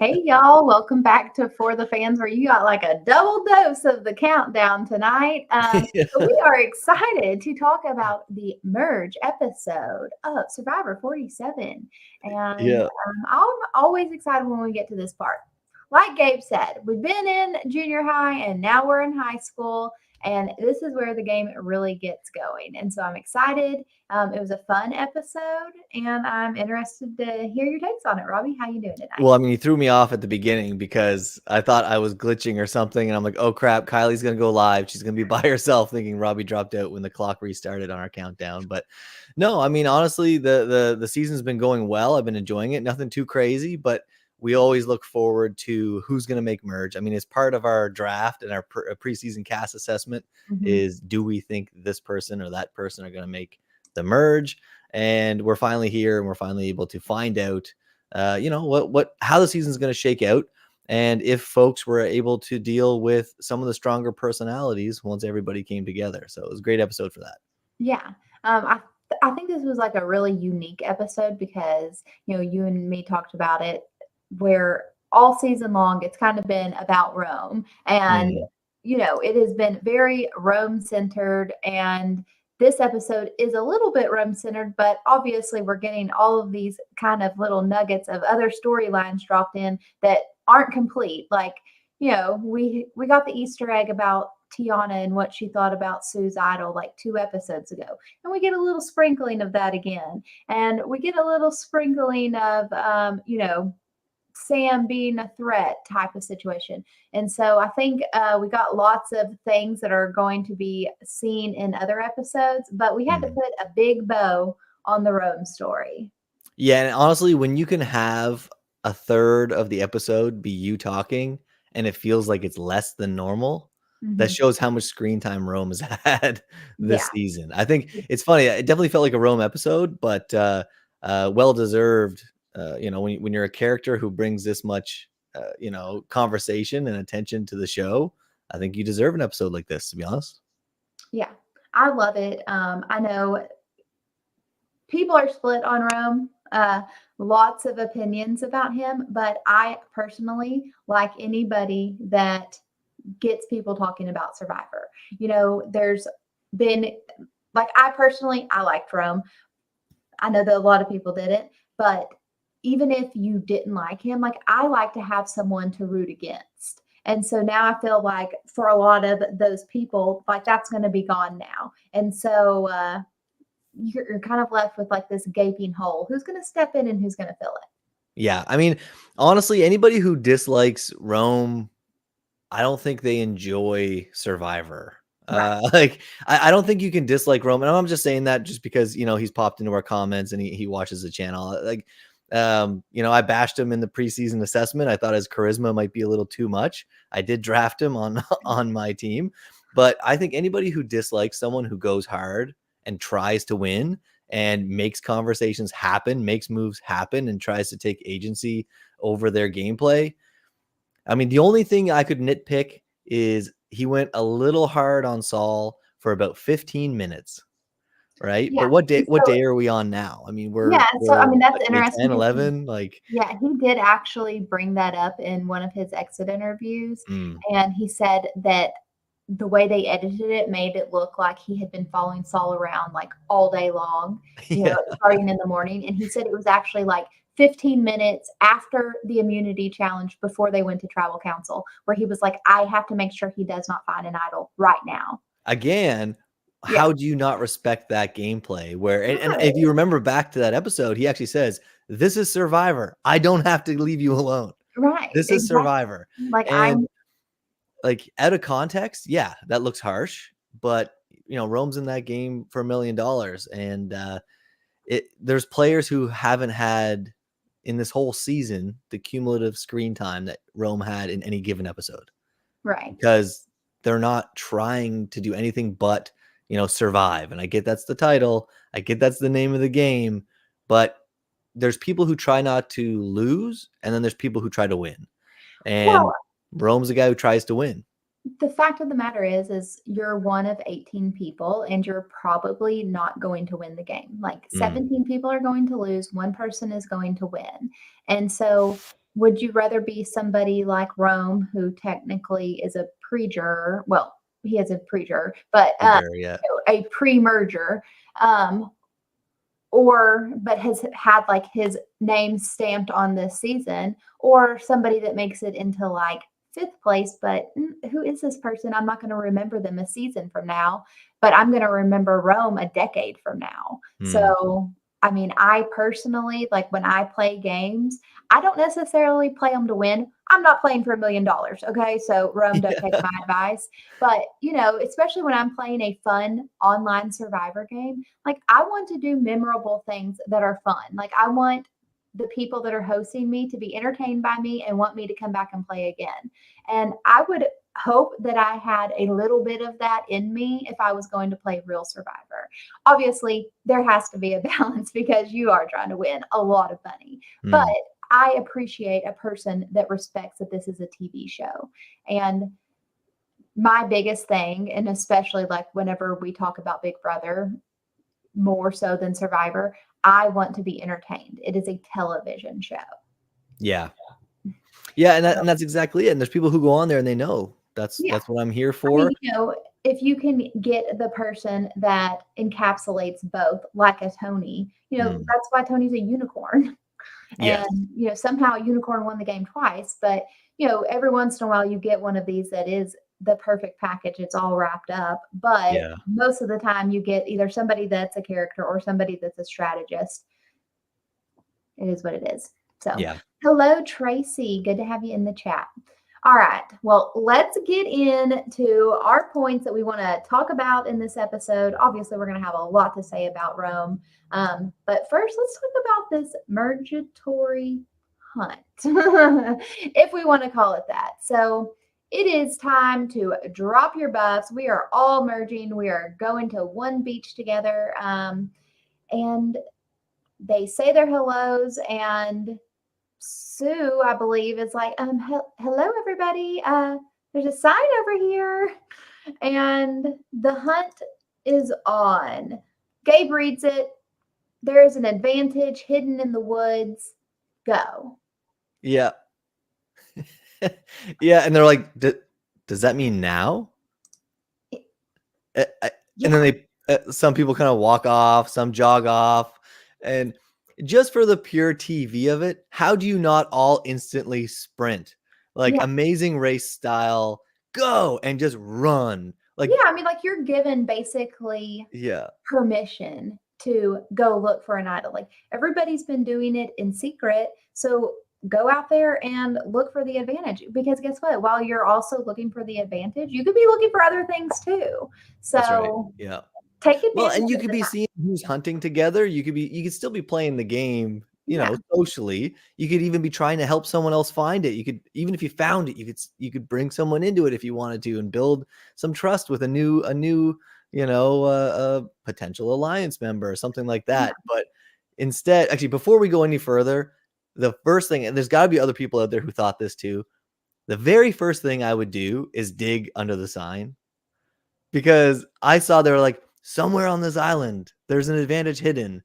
Hey y'all, welcome back to For the Fans, where you got like a double dose of the countdown tonight. But we are excited to talk about the merge episode of Survivor 47. And Yeah. I'm always excited when we get to this part. Like Gabe said, we've been in junior high and now we're in high school. And this is where the game really gets going. And so I'm excited. It was a fun episode, and I'm interested to hear your takes on it. Robbie, how you doing tonight? Well, I mean, you threw me off at the beginning because I thought I was glitching or something, and I'm like, oh crap, Kylie's gonna go live. She's gonna be by herself, thinking Robbie dropped out when the clock restarted on our countdown. But no, I mean, honestly, the season's been going well. I've been enjoying it. Nothing too crazy, but we always look forward to who's gonna make merge. I mean, as part of our draft and our preseason cast assessment is, do we think this person or that person are gonna make the merge? And we're finally here, and we're finally able to find out how the season's going to shake out, and if folks were able to deal with some of the stronger personalities once everybody came together. So it was a great episode for that. Yeah. I think this was like a really unique episode because, you and me talked about it, where all season long it's kind of been about Rome, and it has been very Rome centered, and this episode is a little bit Rome centered, but obviously we're getting all of these kind of little nuggets of other storylines dropped in that aren't complete. Like, we got the Easter egg about Tiana and what she thought about Sue's idol like 2 episodes ago. And we get a little sprinkling of that again. And we get a little sprinkling of, Sam being a threat type of situation. And so I think we got lots of things that are going to be seen in other episodes, but we had to put a big bow on the Rome story. Yeah, and honestly, when you can have a third of the episode be you talking and it feels like it's less than normal, that shows how much screen time Rome has had this season. I think it's funny. It definitely felt like a Rome episode, but well deserved. When you're a character who brings this much, conversation and attention to the show, I think you deserve an episode like this, to be honest. Yeah, I love it. I know people are split on Rome. Lots of opinions about him, but I personally like anybody that gets people talking about Survivor. There's been, like, I liked Rome. I know that a lot of people didn't, but even if you didn't like him, like, I like to have someone to root against. And so now I feel like for a lot of those people, like, that's going to be gone now. And so you're kind of left with like this gaping hole. Who's going to step in and who's going to fill it? Yeah. I mean, honestly, anybody who dislikes Rome, I don't think they enjoy Survivor. Right. I don't think you can dislike Rome. And I'm just saying that just because, he's popped into our comments and he watches the channel. I bashed him in the preseason assessment. I thought his charisma might be a little too much. I did draft him on my team, but I think anybody who dislikes someone who goes hard and tries to win and makes conversations happen, makes moves happen, and tries to take agency over their gameplay. I mean, the only thing I could nitpick is he went a little hard on Saul for about 15 minutes. Right. Yeah. But what day are we on now? I mean, we're that's like day interesting. 10, 11, like. Yeah, he did actually bring that up in one of his exit interviews. And he said that the way they edited it made it look like he had been following Saul around like all day long, starting in the morning. And he said it was actually like 15 minutes after the immunity challenge before they went to tribal council, where he was like, I have to make sure he does not find an idol right now. Again, how do you not respect that gameplay? And if you remember back to that episode, he actually says, this is Survivor. I don't have to leave you alone. Right. This is Survivor. And like, out of context, yeah, that looks harsh, but Rome's in that game for $1 million. And there's players who haven't had in this whole season the cumulative screen time that Rome had in any given episode. Right. Because they're not trying to do anything but, survive. And I get that's the title. I get that's the name of the game. But there's people who try not to lose, and then there's people who try to win. And Rome's a guy who tries to win. The fact of the matter is you're one of 18 people, and you're probably not going to win the game. Like 17 people are going to lose. One person is going to win. And so would you rather be somebody like Rome, who technically is a pre-juror? Well, he is a pre-juror, but Sure, yeah. a pre-merger, um, or but has had like his name stamped on this season, or somebody that makes it into like fifth place, but who is this person? I'm not going to remember them a season from now, but I'm going to remember Rome a decade from now. Hmm. So, I mean, I personally, like when I play games, I don't necessarily play them to win. I'm not playing for $1 million. Okay. So, Rome, don't take Yeah. my advice. But, especially when I'm playing a fun online survivor game, like I want to do memorable things that are fun. Like I want the people that are hosting me to be entertained by me and want me to come back and play again. And I would hope that I had a little bit of that in me if I was going to play real Survivor. Obviously, there has to be a balance because you are trying to win a lot of money. But Hmm. I appreciate a person that respects that this is a TV show. And my biggest thing, and especially like whenever we talk about Big Brother, more so than Survivor, I want to be entertained. It is a television show. Yeah. Yeah, and So, that's exactly it. And there's people who go on there and they know yeah. that's what I'm here I mean, for. if you can get the person that encapsulates both, like a Tony, Mm. that's why Tony's a unicorn. Yes. And, somehow a unicorn won the game twice. But, every once in a while you get one of these that is the perfect package. It's all wrapped up. But Yeah. most of the time you get either somebody that's a character or somebody that's a strategist. It is what it is. So, Yeah. hello, Tracy. Good to have you in the chat. All right. Well, let's get into our points that we want to talk about in this episode. Obviously, we're going to have a lot to say about Rome. But first, let's talk about this mergatory hunt, if we want to call it that. So, it is time to drop your buffs. We are all merging. We are going to one beach together. And they say their hellos, and Sue, I believe, is like, hello, everybody. There's a sign over here. And the hunt is on. Gabe reads it. There is an advantage hidden in the woods. Go. Yeah. Yeah, and they're like, does that mean now? And Yeah, then some people kind of walk off, some jog off, and just for the pure TV of it, how do you not all instantly sprint like yeah. Amazing Race style, go and just run? Yeah, Like, I mean, like you're given basically yeah, permission to go look for an idol. Like everybody's been doing it in secret. So go out there and look for the advantage because guess what? While you're also looking for the advantage, you could be looking for other things too. that's right. So Yeah. take Well, advantage and you of could the be time. seeing who's hunting together. You could still be playing the game, Yeah. socially. You could even be trying to help someone else find it. You could, even if you found it, you could bring someone into it if you wanted to and build some trust with a new, potential alliance member or something like Yeah. that. But instead, actually, before we go any further, the first thing, and there's got to be other people out there who thought this too. The very first thing I would do is dig under the sign because I saw they were like, somewhere on this island, there's an advantage hidden.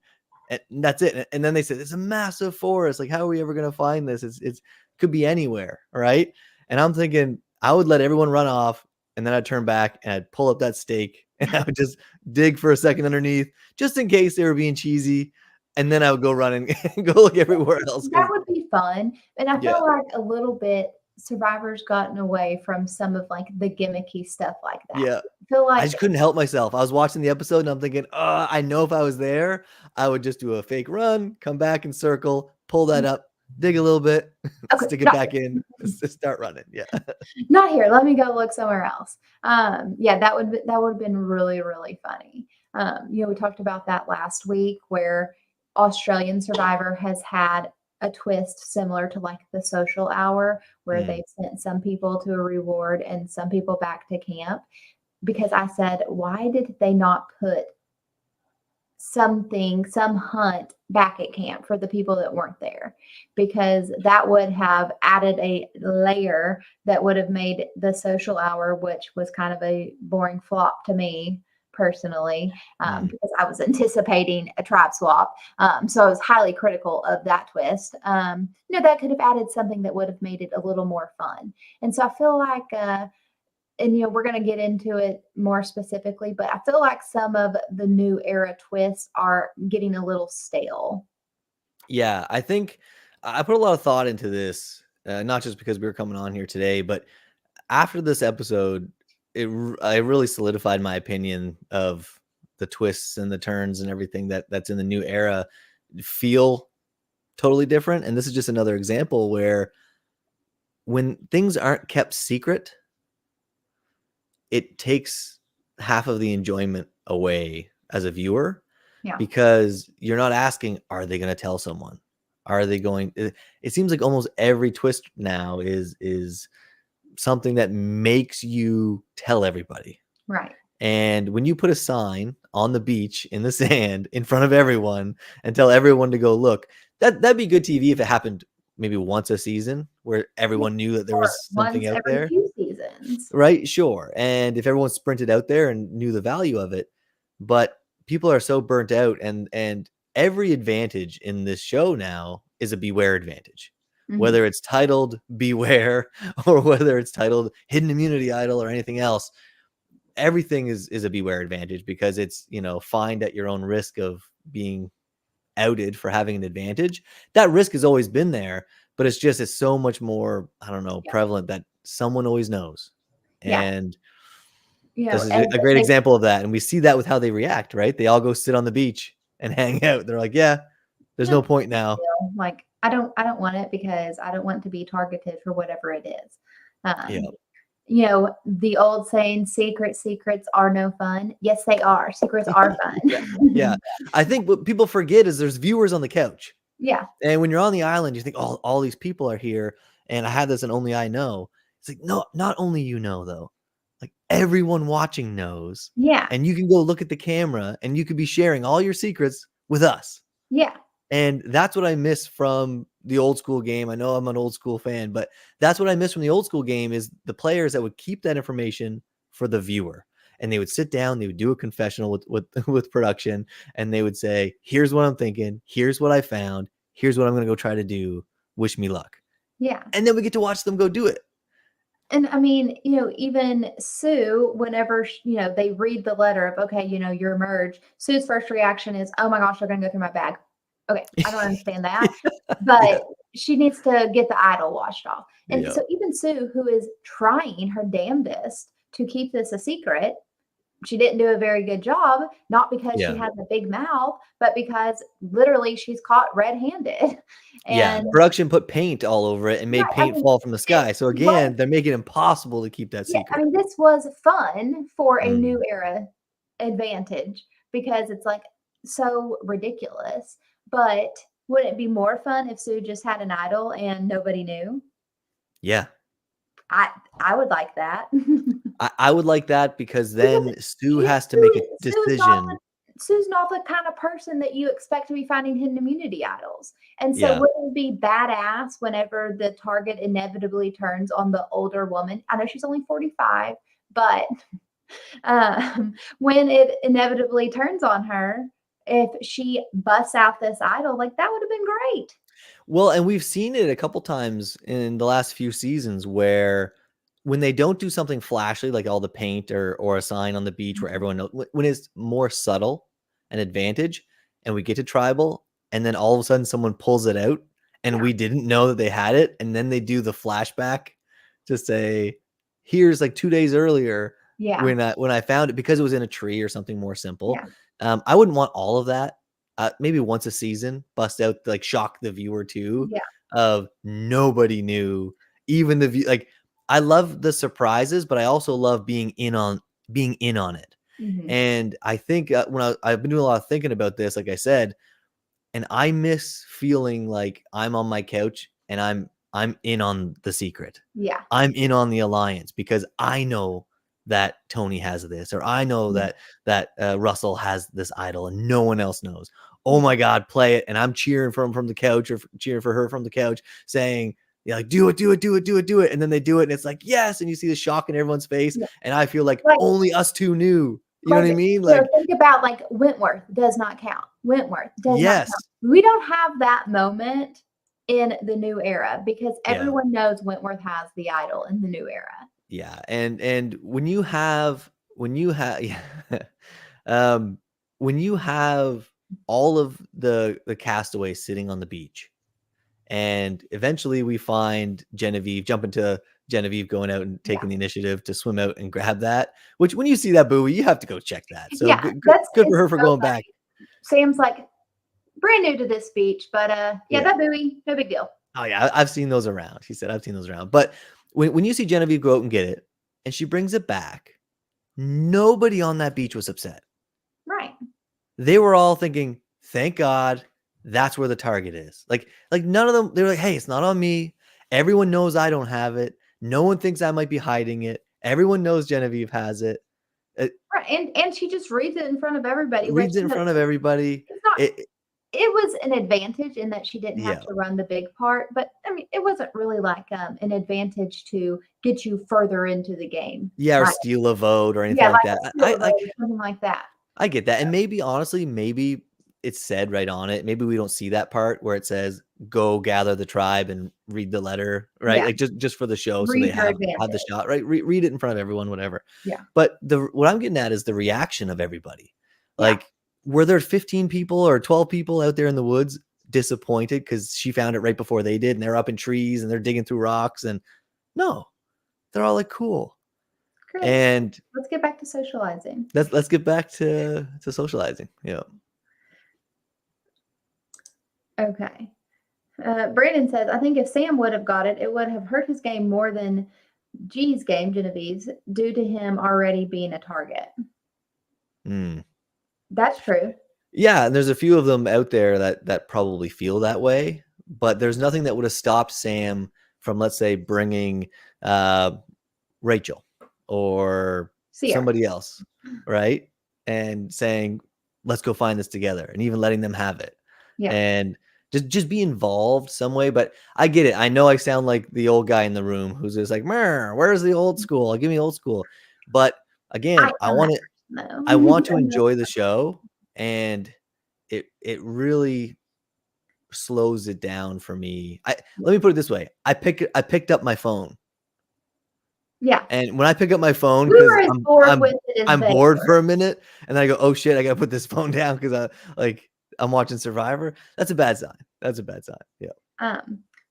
And that's it. And then they said, it's a massive forest. Like, how are we ever going to find this? It's could be anywhere. Right. And I'm thinking I would let everyone run off. And then I'd turn back and I'd pull up that stake and I would just dig for a second underneath just in case they were being cheesy. And then I would go run and go look everywhere else. That Cause would be fun. And I yeah, feel like a little bit Survivor's gotten away from some of like the gimmicky stuff like that. yeah. I feel I like just couldn't help myself. I was watching the episode and I'm thinking, I know if I was there, I would just do a fake run, come back in circle, pull that up, dig a little bit, okay, stick it not back in, start running. Yeah. not here. Let me go look somewhere else. Yeah, that would have been really, really funny. We talked about that last week where Australian Survivor has had a twist similar to like the social hour where Mm, they sent some people to a reward and some people back to camp. Because I said, why did they not put some hunt back at camp for the people that weren't there? Because that would have added a layer that would have made the social hour, which was kind of a boring flop to me personally, because I was anticipating a tribe swap. So I was highly critical of that twist. That could have added something that would have made it a little more fun. And so I feel like, and we're going to get into it more specifically, but I feel like some of the new era twists are getting a little stale. Yeah, I think I put a lot of thought into this, not just because we were coming on here today, but after this episode, I really solidified my opinion of the twists and the turns and everything that's in the new era feel totally different. And this is just another example where when things aren't kept secret, it takes half of the enjoyment away as a viewer. Yeah. Because you're not asking, are they going to tell someone? Are they going? It seems like almost every twist now is something that makes you tell everybody. Right. And when you put a sign on the beach in the sand in front of everyone and tell everyone to go look, that'd be good TV if it happened maybe once a season where everyone knew that there was something once out every there. few seasons. Right? Sure. And if everyone sprinted out there and knew the value of it, but people are so burnt out, and every advantage in this show now is a beware advantage. Mhm. Whether it's titled Beware or whether it's titled Hidden Immunity Idol or anything else, everything is a beware advantage because it's, find at your own risk of being outed for having an advantage. That risk has always been there, but it's so much more, I don't know, prevalent that someone always knows. Yeah. And this is and a great example of that. And we see that with how they react, right? They all go sit on the beach and hang out. They're like, yeah, there's no point now. Like, I don't want it because I don't want to be targeted for whatever it is. The old saying, secrets are no fun. Yes, they are. Secrets are fun. Yeah. I think what people forget is there's viewers on the couch. Yeah. And when you're on the island, you think, oh, all these people are here. And I had this and only I know. It's like, no, not only though. Like everyone watching knows. Yeah. And you can go look at the camera and you could be sharing all your secrets with us. Yeah. And that's what I miss from the old school game. I know I'm an old school fan, but that's what I miss from the old school game is the players that would keep that information for the viewer. And they would sit down, they would do a confessional with production, and they would say, here's what I'm thinking, here's what I found, here's what I'm going to go try to do. Wish me luck. Yeah. And then we get to watch them go do it. And I mean, even Sue, whenever, they read the letter of, okay, you're merged, Sue's first reaction is, oh my gosh, they're going to go through my bag. Okay, I don't understand that. But she needs to get the idol washed off. And so even Sue, who is trying her damnedest to keep this a secret, she didn't do a very good job, not because she has a big mouth, but because literally she's caught red-handed. And production put paint all over it and made paint fall from the sky. So again, they're making it impossible to keep that secret. I mean, this was fun for a new era advantage because it's like so ridiculous. But wouldn't it be more fun if Sue just had an idol and nobody knew? Yeah. I would like that. I would like that because then Sue has to make a decision. Sue's not the kind of person that you expect to be finding hidden immunity idols. And so wouldn't it be badass whenever the target inevitably turns on the older woman? I know she's only 45, but when it inevitably turns on her, if she busts out this idol, like that would have been great. Well, and we've seen it a couple times in the last few seasons where when they don't do something flashy, like all the paint or a sign on the beach where everyone knows, when it's more subtle an advantage and we get to tribal and then all of a sudden someone pulls it out and we didn't know that they had it. And then they do the flashback to say, here's like 2 days earlier when I found it because it was in a tree or something more simple. I wouldn't want all of that. Maybe once a season, bust out, like shock the viewer too. Of nobody knew, even the view. Like I love the surprises, but I also love being in on it. And I think when I've been doing a lot of thinking about this, like I said, and I miss feeling like I'm on my couch and I'm in on the secret. I'm in on the alliance because I know that Tony has this, or I know that Russell has this idol and no one else knows. Oh my God, play it. And I'm cheering for him from the couch or cheering for her from the couch saying, like, do it. And then they do it. And it's like, yes. And you see the shock in everyone's face. And I feel like only us two knew. You know what I mean? So Like, think about like Wentworth does not count. Wentworth does not count. yes. We don't have that moment in the new era because Yeah. everyone knows Wentworth has the idol in the new era. Yeah. And yeah, um, when you have all of the castaways sitting on the beach, and eventually we find Genevieve, jump into Genevieve going out and taking the initiative to swim out and grab that, which when you see that buoy, you have to go check that. So Yeah, good for it's her for so going back. funny. Sam's like brand new to this beach, but yeah, Yeah. that buoy, no big deal. Oh yeah, I've seen those around. He said, I've seen those around. But when you see Genevieve go out and get it and she brings it back, nobody on that beach was upset. Right. They were all thinking, thank God that's where the target is. Like none of them, they were like, hey, it's not on me. Everyone knows I don't have it. No one thinks I might be hiding it. Everyone knows Genevieve has it. Right. And she just reads it in front of everybody, which Reads it in front of everybody. it's not It, it was an advantage in that she didn't have yeah. to run the big part, but I mean, it wasn't really like an advantage to get you further into the game. Yeah, or Right. steal a vote or anything Yeah, like like that. a steal vote or something like that. I get that. And maybe honestly, maybe it's said right on it. Maybe we don't see that part where it says go gather the tribe and read the letter, right? Yeah. Like just for the show, so Read they your have the advantage. shot, right? Read it in front of everyone, whatever. Yeah. But what I'm getting at is the reaction of everybody. Yeah. Like, were there 15 people or 12 people out there in the woods disappointed because she found it right before they did, and they're up in trees and they're digging through rocks? And no, they're all like, cool. Great. And let's get back to socializing. Let's get back to socializing. Yeah. Okay. Brandon says, I think if Sam would have got it, it would have hurt his game more than G's game, Genevieve's, due to him already being a target. Mm. That's true. Yeah, and there's a few of them out there that probably feel that way, but there's nothing that would have stopped Sam from, let's say, bringing Rachel or somebody else, right? And saying, let's go find this together, and even letting them have it. Yeah. And just be involved some way. But I get it. I know I sound like the old guy in the room who's just like, where's the old school? Give me old school. But again, I want to enjoy the show, and it really slows it down for me. Let me put it this way. I picked up my phone. Yeah. And when I pick up my phone, because I'm bored for a minute, and then I go, oh shit, I gotta put this phone down because I'm watching Survivor. That's a bad sign. That's a bad sign. Yeah.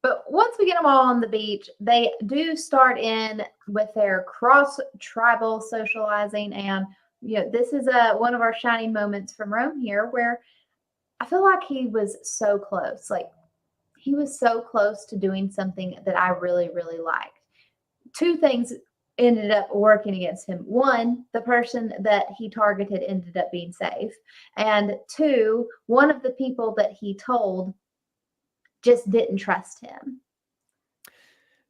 But once we get them all on the beach, they do start in with their cross-tribal socializing. And, this is one of our shining moments from Rome here, where I feel like he was so close. Like, he was so close to doing something that I really, really liked. Two things ended up working against him. One, the person that he targeted ended up being safe. And two, one of the people that he told just didn't trust him.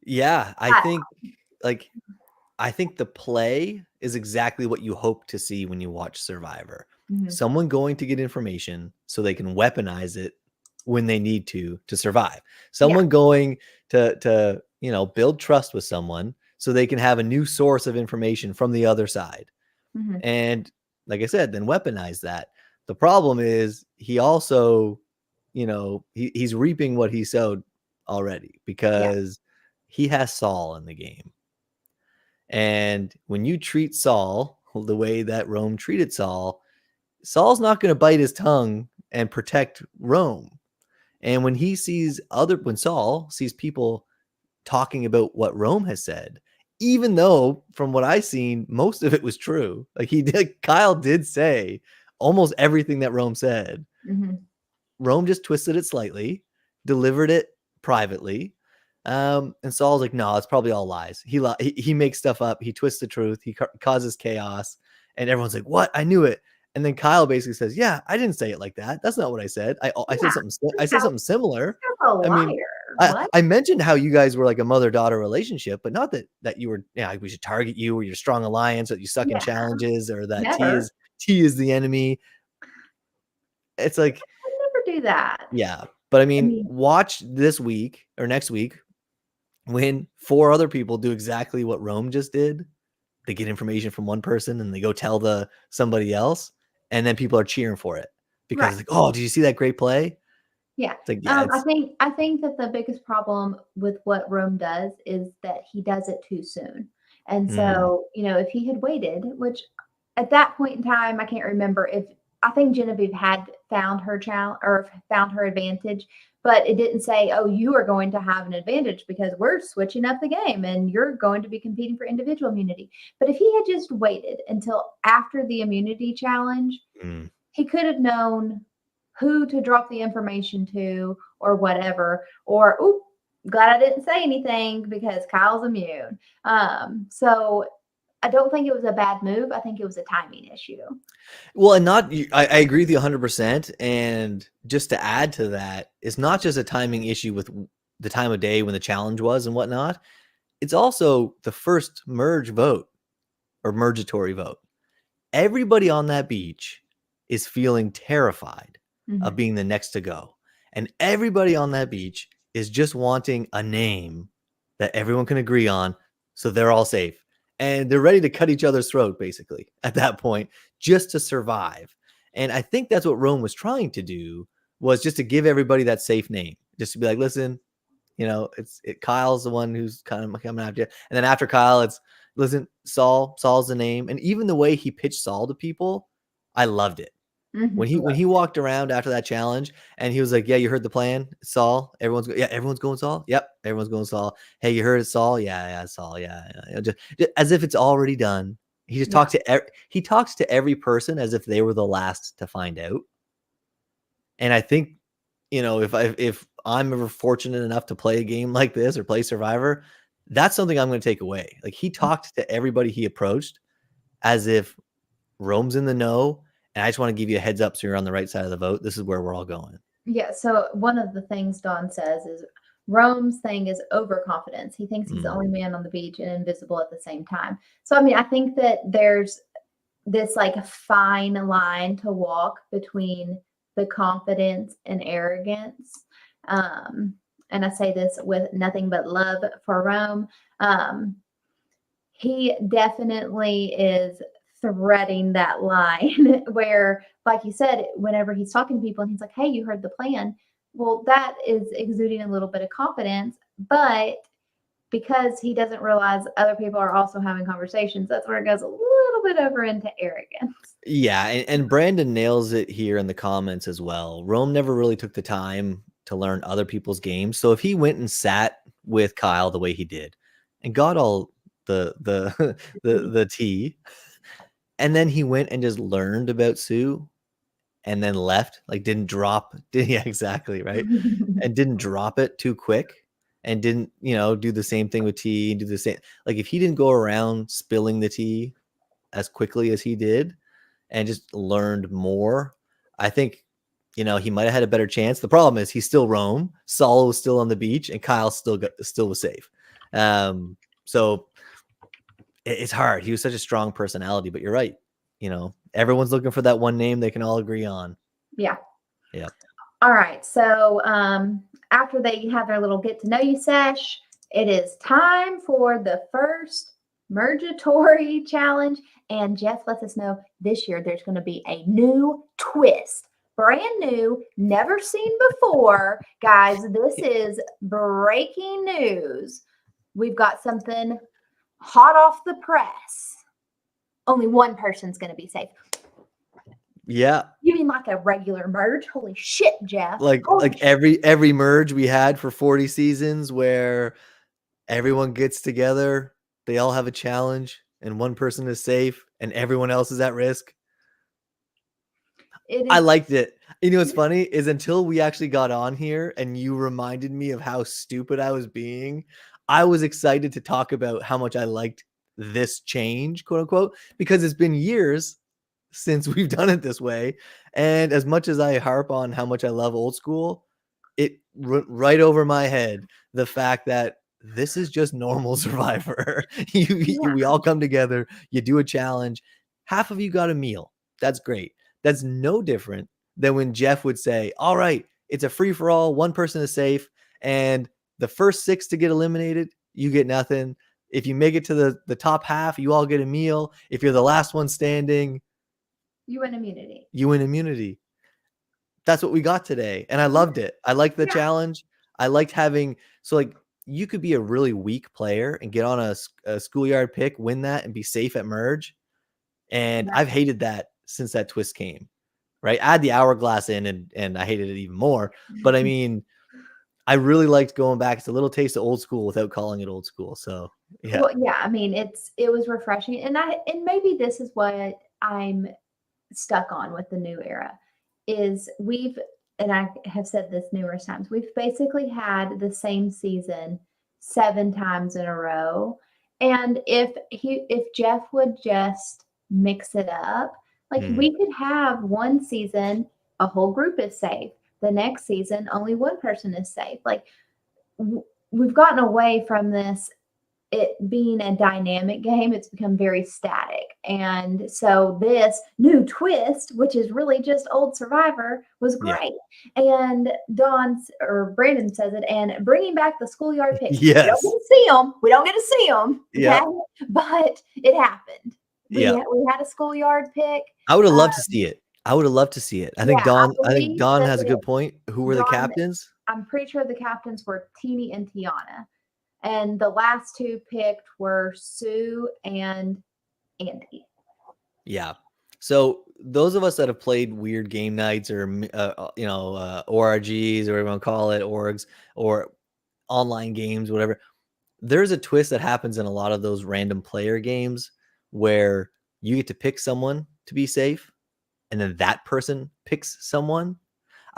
Yeah, I think the play is exactly what you hope to see when you watch Survivor. Mm-hmm. Someone going to get information so they can weaponize it when they need to survive. Someone going to build trust with someone so they can have a new source of information from the other side. Mm-hmm. And like I said, then weaponize that. The problem is he also, he's reaping what he sowed already, because he has Saul in the game. And when you treat Saul the way that Rome treated Saul, Saul's not going to bite his tongue and protect Rome. And when Saul sees people talking about what Rome has said, even though from what I've seen, most of it was true. Like Kyle did say almost everything that Rome said. Mm-hmm. Rome just twisted it slightly, delivered it privately. And Saul's like, no, it's probably all lies. He makes stuff up. He twists the truth. He causes chaos. And everyone's like, what? I knew it. And then Kyle basically says, yeah, I didn't say it like that. That's not what I said. I said something similar. I mean, I mentioned how you guys were like a mother-daughter relationship, but not that you were, we should target you, or you're strong alliance, that you suck in challenges, or that T is the enemy. It's like, I never do that. Yeah. But I mean, watch this week or next week when 4 other people do exactly what Rome just did. they get information from one person and they go tell somebody else, and then people are cheering for it because Right. it's like, oh, did you see that great play? Yeah. It's like, yeah, it's I think that the biggest problem with what Rome does is that he does it too soon. And mm, so, if he had waited, which at that point in time, I can't remember if I think Genevieve had found her challenge or found her advantage, but it didn't say, "Oh, you are going to have an advantage because we're switching up the game and you're going to be competing for individual immunity." But if he had just waited until after the immunity challenge, mm. he could have known who to drop the information to or whatever. Or, oop, glad I didn't say anything because Kyle's immune. So I don't think it was a bad move. I think it was a timing issue. Well, and I agree with you 100%. And just to add to that, it's not just a timing issue with the time of day when the challenge was and whatnot. It's also the first merge vote or mergatory vote. Everybody on that beach is feeling terrified of Mhm. being the next to go. And everybody on that beach is just wanting a name that everyone can agree on so they're all safe. And they're ready to cut each other's throat, basically, at that point, just to survive. And I think that's what Rome was trying to do, was just to give everybody that safe name. Just to be like, listen, Kyle's the one who's kind of coming after you. And then after Kyle, it's listen, Saul's the name. And even the way he pitched Saul to people, I loved it. When Mhm. he walked around after that challenge and he was like, yeah, you heard the plan, Saul. Everyone's going Saul. Yep, everyone's going Saul. Hey, you heard it, Saul? Yeah, Saul. Yeah. Just as if it's already done. He just Yeah. he talks to every person as if they were the last to find out. And I think, if I'm ever fortunate enough to play a game like this or play Survivor, that's something I'm going to take away. Like, he talked to everybody he approached as if Rome's in the know, and I just want to give you a heads up so you're on the right side of the vote. This is where we're all going. Yeah. So one of the things Don says is Rome's thing is overconfidence. He thinks he's the Mm, only man on the beach and invisible at the same time. So, I mean, I think that there's this like fine line to walk between the confidence and arrogance. Um, and I say this with nothing but love for Rome. Um, he definitely is threading that line where, like you said, whenever he's talking to people and he's like, "Hey, you heard the plan." Well, that is exuding a little bit of confidence, but because he doesn't realize other people are also having conversations, that's where it goes a little bit over into arrogance. yeah, and Brandon nails it here in the comments as well. Rome never really took the time to learn other people's games. So if he went and sat with Kyle the way he did and got all the the tea, and then he went and just learned about Sue and then left, like didn't drop yeah, exactly, right? And didn't drop it too quick and didn't, do the same thing with tea and do the same, like if he didn't go around spilling the tea as quickly as he did and just learned more, I think, he might have had a better chance. The problem is he's still Rome, Saul was still on the beach, and Kyle still was safe. So it's hard. He was such a strong personality, but you're right. Everyone's looking for that one name they can all agree on. Yeah. Yeah. All right. So after they have their little get to know you sesh, it is time for the first mergatory challenge. And Jeff lets us know this year there's going to be a new twist. Brand new, never seen before. Guys, this is breaking news. We've got something hot off the press. Only one person's going to be safe. Yeah. You mean like a regular merge? Holy shit, Jeff. Like Holy every merge we had for 40 seasons where everyone gets together, they all have a challenge, and one person is safe and everyone else is at risk. it I is. liked it. You know what's funny is until we actually got on here and you reminded me of how stupid I was being, I was excited to talk about how much I liked this change, quote unquote, because it's been years since we've done it this way. And as much as I harp on how much I love old school, it right over my head the fact that this is just normal Survivor. We all come together, you do a challenge, half of you got a meal. That's great. That's no different than when Jeff would say, all right, it's a free for all, one person is safe, and the first 6 to get eliminated, you get nothing. If you make it to the top half, you all get a meal. If you're the last one standing, You win immunity. you win immunity. That's what we got today. And I loved it. I liked the challenge. I liked having, so like you could be a really weak player and get on a schoolyard pick, win that and be safe at merge. And I've hated that since that twist came, right? Add the hourglass in and I hated it even more. But I mean, I really liked going back. It's a little taste of old school without calling it old school. So yeah. Well, yeah, I mean, it was refreshing. And maybe this is what I'm stuck on with the new era is and I have said this numerous times, we've basically had the same season 7 times in a row. And if Jeff would just mix it up, like we could have one season, a whole group is safe. The next season, only one person is safe. Like we've gotten away from this it being a dynamic game. It's become very static. And so this new twist, which is really just old Survivor, was great. And Brandon says it, and bringing back the schoolyard picks. Yes. We don't get to see them. We don't get to see them. Okay? Yeah. But it happened. We had a schoolyard pick. I would have loved to see it. I would have loved to see it. I think Don has a good point. Who were the captains? I'm pretty sure the captains were Teeny and Tiana. And the last 2 picked were Sue and Andy. Yeah. So those of us that have played weird game nights or, ORGs or whatever you want to call it, orgs or online games, whatever, there's a twist that happens in a lot of those random player games where you get to pick someone to be safe and then that person picks someone.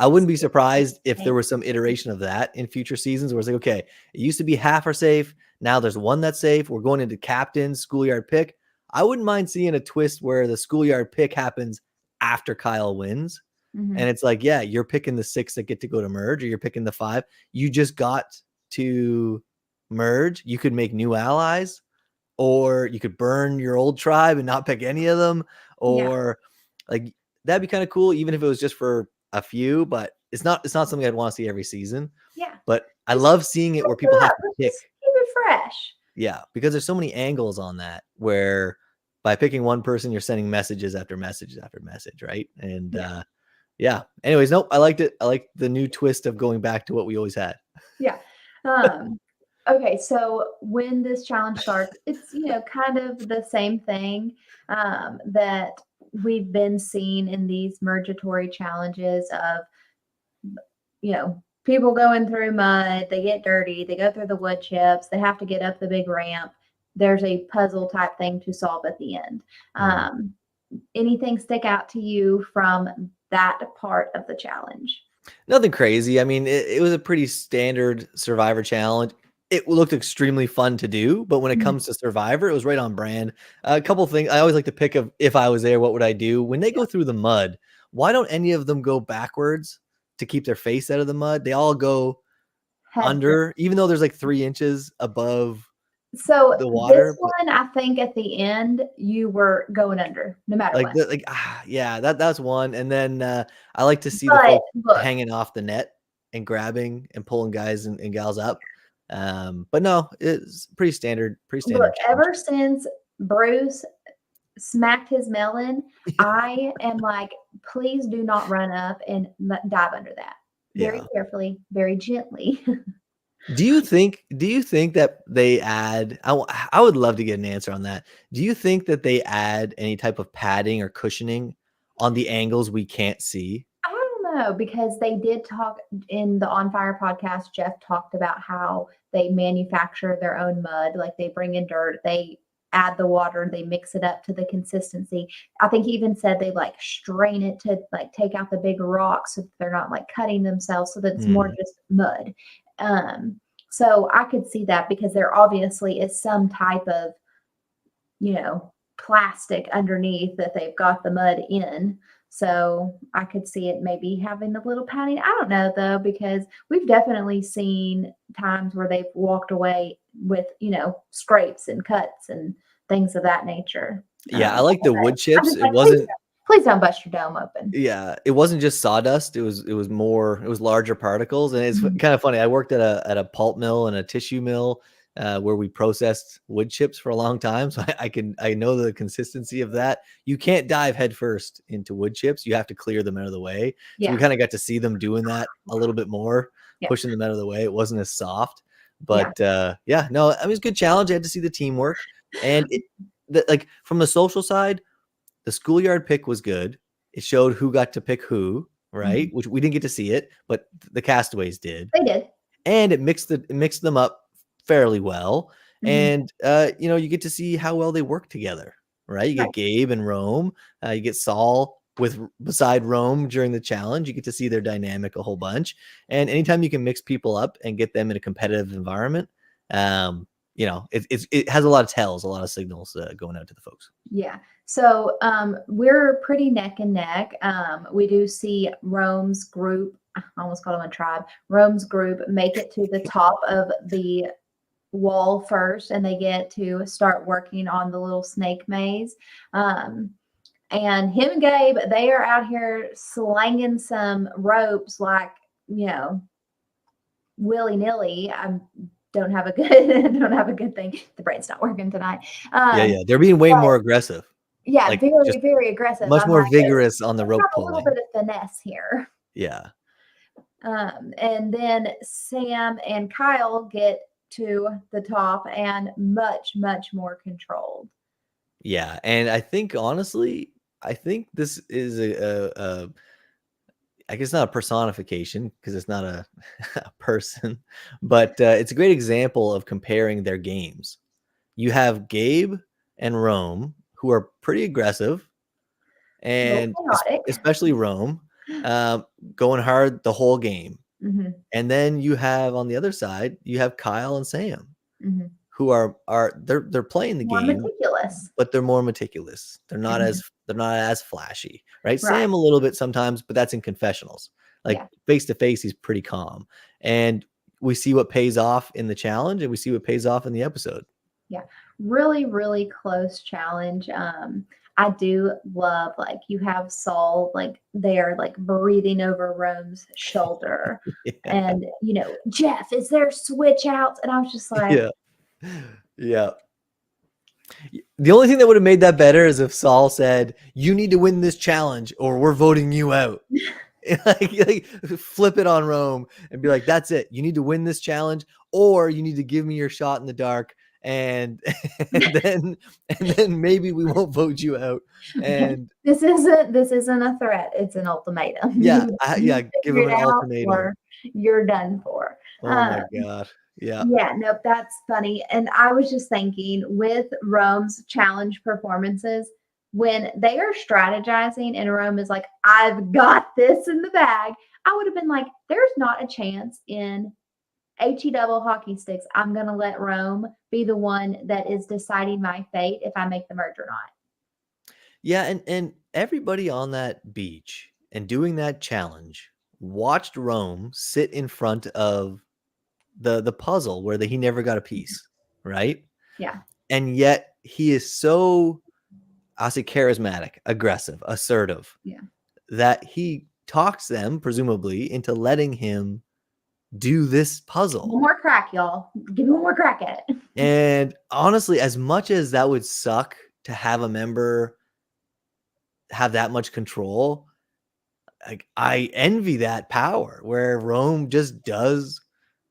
I wouldn't be surprised if there was some iteration of that in future seasons where it's like, okay, it used to be half are safe. Now there's one that's safe. We're going into captains, schoolyard pick. I wouldn't mind seeing a twist where the schoolyard pick happens after Kyle wins. And it's like, yeah, you're picking the 6 that get to go to merge or you're picking the 5. You just got to merge. You could make new allies or you could burn your old tribe and not pick any of them or like that'd be kind of cool. Even if it was just for a few, but it's not something I'd want to see every season. Yeah. But I love seeing it where people have to pick. Keep it fresh. Yeah, because there's so many angles on that where by picking one person, you're sending messages after message after message, right? And anyways, nope, I liked it. I liked the new twist of going back to what we always had. Yeah. Okay, so when this challenge starts, it's kind of the same thing that we've been seeing in these mergatory challenges of people going through mud, they get dirty, they go through the wood chips, they have to get up the big ramp. There's a puzzle type thing to solve at the end. Anything stick out to you from that part of the challenge? Nothing crazy. I mean, it was a pretty standard Survivor challenge. It looked extremely fun to do, but when it comes to Survivor, it was right on brand. A couple things I always like to pick of if I was there, what would I do? When they go through the mud, why don't any of them go backwards to keep their face out of the mud? They all go under, even though there's like 3 inches above the water. This one, I think at the end, you were going under no matter what. That's one. And then I like to see the folks hanging off the net and grabbing and pulling guys and gals up. But no, it's pretty standard. Look, ever since Bruce smacked his melon, I am like, please do not run up and dive under that. Very carefully, very gently. Do you think that they add, I would love to get an answer on that. Do you think that they add any type of padding or cushioning on the angles we can't see? I don't know, because they did talk in the On Fire podcast. Jeff talked about how they manufacture their own mud. Like they bring in dirt, they add the water, they mix it up to the consistency. I think he even said they like strain it to like take out the big rocks so they're not like cutting themselves, so that it's more just mud. So I could see that because there obviously is some type of, plastic underneath that they've got the mud in. So I could see it maybe having a little padding. I don't know though, because we've definitely seen times where they've walked away with, scrapes and cuts and things of that nature. Yeah, I like the wood chips. It wasn't. Please don't bust your dome open. Yeah, it wasn't just sawdust. It was larger particles, and it's kind of funny. I worked at a pulp mill and a tissue mill where we processed wood chips for a long time. So I know the consistency of that. You can't dive headfirst into wood chips. You have to clear them out of the way. So we Yeah. kind of got to see them doing that a little bit more, Yeah. pushing them out of the way. It wasn't as soft, Yeah. but yeah, no, I mean, it's a good challenge. I had to see the teamwork, and like from the social side, the schoolyard pick was good. It showed who got to pick who, right? Mhm. Which we didn't get to see it, but the castaways did. They did. And it mixed them up fairly well. Mhm. And you know, you get to see how well they work together, right? You Right. get Gabe and Rome, you get Saul with beside Rome during the challenge. You get to see their dynamic a whole bunch. And anytime you can mix people up and get them in a competitive environment, you know, it has a lot of tells, a lot of signals going out to the folks. Yeah. So we're pretty neck and neck. We do see Rome's group, I almost called them a tribe, Rome's group make it to the top of the wall first, and they get to start working on the little snake maze. And him and Gabe, they are out here slanging some ropes like, you know, willy nilly. I don't have a good don't have a good thing. The brain's not working tonight. Yeah, Um, yeah. They're being way but more aggressive, yeah, like very, just very aggressive. much I'm more like, vigorous on the let's have rope a little pulling. bit of finesse here. Yeah. And then Sam and Kyle get to the top and much, much more controlled. Yeah, and I think honestly, I think this is a I guess not a personification because it's not a, a person, but it's a great example of comparing their games. You have Gabe and Rome, who are pretty aggressive, A little and chaotic. especially Rome, going hard the whole game. Hmm. And then you have on the other side, you have Kyle and Sam, Hmm. who are they're playing the More game, meticulous. but they're more meticulous. Hmm. They're not as flashy, right? Right. Sam a little bit sometimes, but that's in confessionals. Like Yeah. face to face, he's pretty calm. And we see what pays off in the challenge, and we see what pays off in the episode. Yeah. Really, really close challenge. I do love, like, you have Saul like there like breathing over Rome's shoulder, Yeah. and you know, Jeff, is there switch outs? And I was just like, Yeah. Yeah. The only thing that would have made that better is if Saul said, "You need to win this challenge, or we're voting you out." like flip it on Rome and be like, "That's it. You need to win this challenge, or you need to give me your shot in the dark, and and then maybe we won't vote you out." And this isn't a threat, it's an ultimatum. yeah, You yeah, give figure him it an out ultimatum. or you're done for. Oh Um, my god. Yeah. yeah, nope, that's funny. And I was just thinking with Rome's challenge performances, when they are strategizing and Rome is like, I've got this in the bag, I would have been like, there's not a chance in HE double hockey sticks. I'm going to let Rome be the one that is deciding my fate if I make the merge or not. Yeah, and everybody on that beach and doing that challenge watched Rome sit in front of the puzzle where he never got a piece, right? Yeah. And yet he is so, I'll say, charismatic, aggressive, assertive, Yeah. that he talks them presumably into letting him do this puzzle. One more crack, y'all. Give me one more crack at it. And honestly, as much as that would suck to have a member have that much control, like I envy that power where Rome just does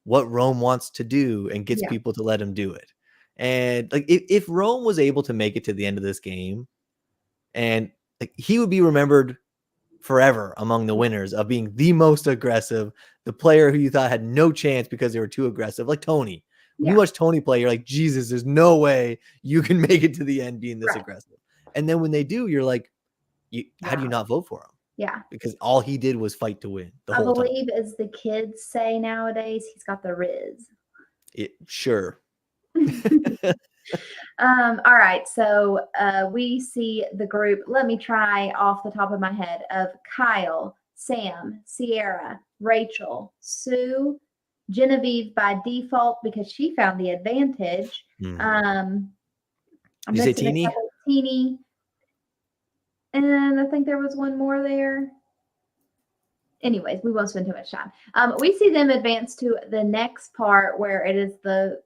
what Rome wants to do and gets Yeah. people to let him do it. And like if Rome was able to make it to the end of this game, and like he would be remembered forever among the winners of being the most aggressive, the player who you thought had no chance because they were too aggressive, like Tony. When Yeah. you watch Tony play, you're like, Jesus, there's no way you can make it to the end being this Right. aggressive. And then when they do, you're like, how do you Wow. not vote for him? Yeah. Because all he did was fight to win the I whole time. believe, as the kids say nowadays, he's got the riz. Sure. All right. So we see the group. Let me try off the top of my head of Kyle, Sam, Sierra, Rachel, Sue, Genevieve by default because she found the advantage. I'm Did you say missing a Teeny? couple. Teeny. And I think there was one more there. Anyways, we won't spend too much time. We see them advance to the next part where it is the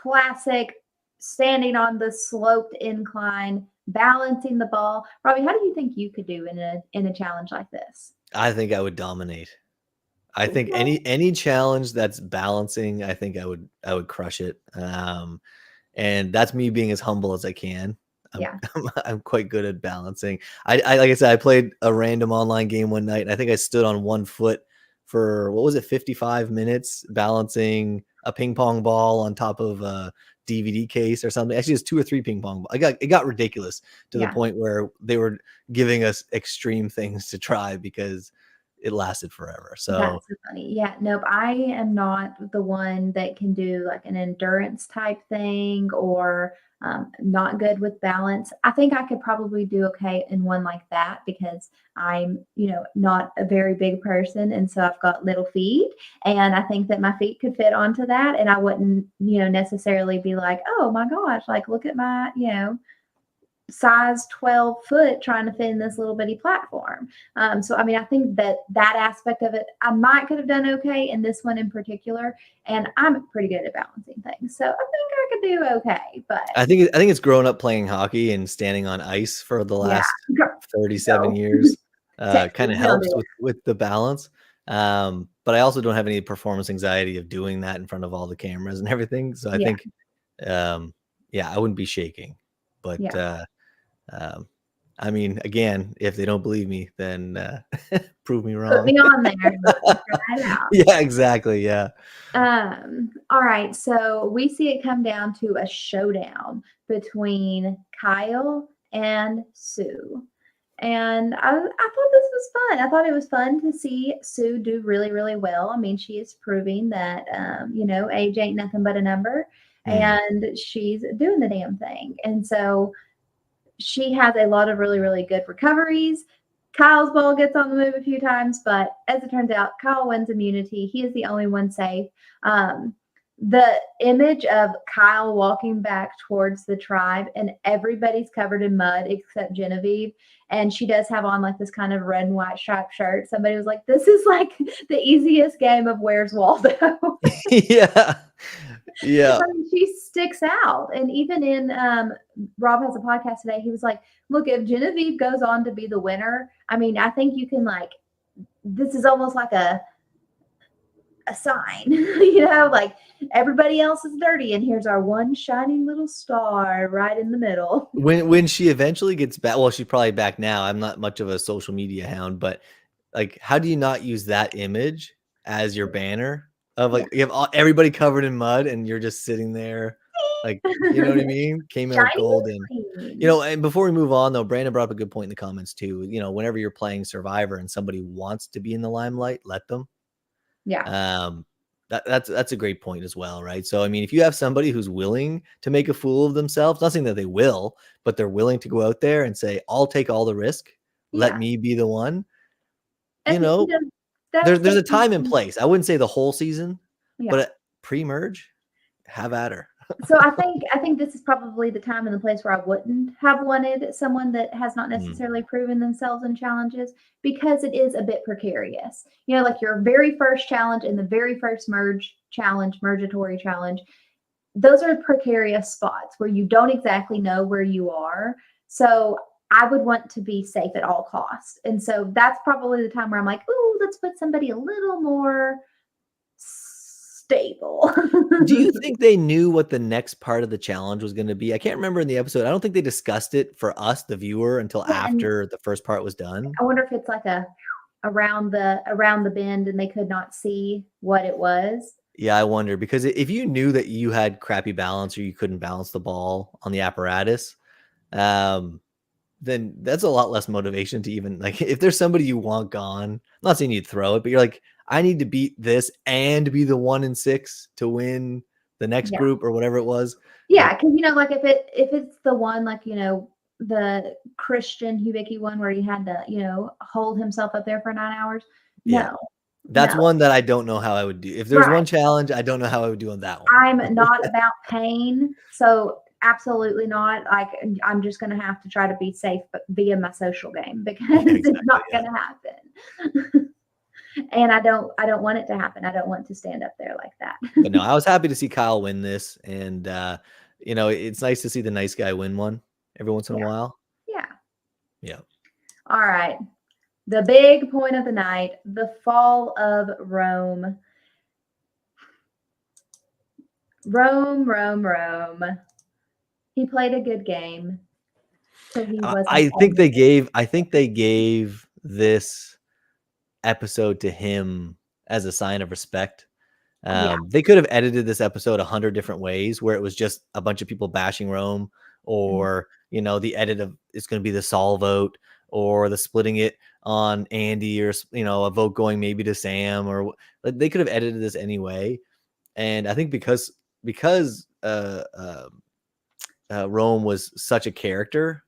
classic standing on the sloped incline, balancing the ball. Robbie, how do you think you could do in a challenge like this? I think I would dominate. I think Okay. any challenge that's balancing, I think I would crush it. And that's me being as humble as I can. I'm Yeah. I'm quite good at balancing. I like I said, I played a random online game one night, and I think I stood on one foot for what was it, 55 minutes, balancing a ping pong ball on top of a DVD case or something. Actually, it's two or three ping pong balls. It got ridiculous to the Yeah. point where they were giving us extreme things to try because it lasted forever. So That's so funny. Yeah, nope. I am not the one that can do like an endurance type thing or not good with balance. I think I could probably do okay in one like that because I'm, not a very big person. And so I've got little feet. And I think that my feet could fit onto that. And I wouldn't, necessarily be like, oh my gosh, like look at my, size 12 foot trying to fit in this little bitty platform. So, I mean, I think that aspect of it, I might could have done okay in this one in particular. And I'm pretty good at balancing things. So I think I could do okay. But I think it's grown up playing hockey and standing on ice for the yeah, last go, 37 go. years. Texas Kind of helps Hounded. with the balance. But I also don't have any performance anxiety of doing that in front of all the cameras and everything. So I Yeah, think, yeah, I wouldn't be shaking. But yeah. um, I mean, again, if they don't believe me, then prove me Put wrong. me on there. Let me try it out. Yeah, exactly. Yeah. All right, so we see it come down to a showdown between Kyle and Sue. And I thought this was fun. I thought it was fun to see Sue do really, really well. I mean, she is proving that, age ain't nothing but a number, Mhm. and she's doing the damn thing. And so she has a lot of really, really good recoveries. Kyle's ball gets on the move a few times, but as it turns out, Kyle wins immunity. He is the only one safe. The image of Kyle walking back towards the tribe and everybody's covered in mud except Genevieve. And she does have on like this kind of red and white striped shirt. Somebody was like, this is like the easiest game of Where's Waldo. Yeah. Yeah. I mean, she sticks out. And even in Rob has a podcast today, he was like, look, if Genevieve goes on to be the winner, I mean, I think you can like this is almost like a sign, like everybody else is dirty and here's our one shining little star right in the middle. When she eventually gets back, well, she's probably back now. I'm not much of a social media hound, but like, how do you not use that image as your banner of Yeah. like you have everybody covered in mud and you're just sitting there, like you know what I mean? Came out Shiny golden. and clean. And before we move on, though, Brandon brought up a good point in the comments too. Whenever you're playing Survivor and somebody wants to be in the limelight, let them. Yeah. Um, that's a great point as well, right? So I mean, if you have somebody who's willing to make a fool of themselves, not saying that they will, but they're willing to go out there and say, "I'll take all the risk. Let Yeah. me be the one." You And know, that's there's a time and definitely place. I wouldn't say the whole season, yeah. but pre-merge, have at her. So I think this is probably the time and the place where I wouldn't have wanted someone that has not Mm, necessarily proven themselves in challenges because it is a bit precarious. Like your very first challenge and the very first mergatory challenge, those are precarious spots where you don't exactly know where you are. So I would want to be safe at all costs. And so that's probably the time where I'm like, ooh, let's put somebody a little more stable. Do you think they knew what the next part of the challenge was going to be? I can't remember in the episode. I don't think they discussed it for us, the viewer, until Yeah, and after the first part was done. I wonder if it's like a around the bend and they could not see what it was. Yeah, I wonder because if you knew that you had crappy balance or you couldn't balance the ball on the apparatus, um, then that's a lot less motivation to even like if there's somebody you want gone. I'm not saying you'd throw it, but you're like, I need to beat this and be the 1 in 6 to win the next Yeah. group or whatever it was. Yeah, Like, because like if it's the one like, the Christian Hubicki one where he had to, hold himself up there for 9 hours. yeah, No, that's no. one that I don't know how I would do. If there's Right. one challenge, I don't know how I would do on that one. I'm not about pain, so absolutely not. Like I'm just gonna have to try to be safe but via my social game because Yeah, it's exactly. not Yeah. gonna happen. And I don't want it to happen. I don't want to stand up there like that. But no, I was happy to see Kyle win this, and it's nice to see the nice guy win one every once in a Yeah. while. Yeah. Yeah. All right. The big point of the night, the fall of Rome. Rome. He played a good game, so he wasn't I think they gave this episode to him as a sign of respect. yeah. They could have edited this episode 100 different ways where it was just a bunch of people bashing Rome, Mhm. or the edit of it's going to be the Saul vote, or the splitting it on Andy, or a vote going maybe to Sam, or they could have edited this anyway. And I think because Rome was such a character,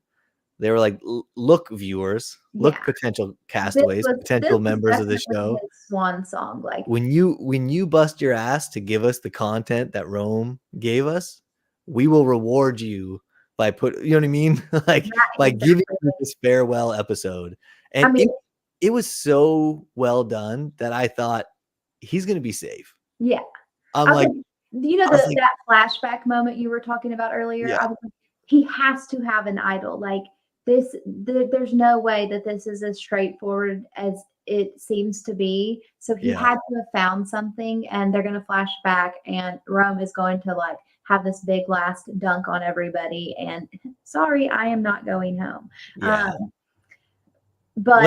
they were like, look, viewers, Yeah. look, potential This castaways, was this potential was members of this definitely show. his swan song. Like When you bust your ass to give us the content that Rome gave us, we will reward you by you know what I mean? Like that by giving exactly. you this farewell episode. I And mean, it was so well done that I thought he's gonna be safe. yeah. I'm I was like, like, I was like, that flashback moment you were talking about earlier? yeah, I was like, he has to have an idol. Like there's no way that this is as straightforward as it seems to be. So he yeah, had to have found something, and they're gonna flash back, and Rome is going to like have this big last dunk on everybody. And sorry, I am not going home. yeah. Um, but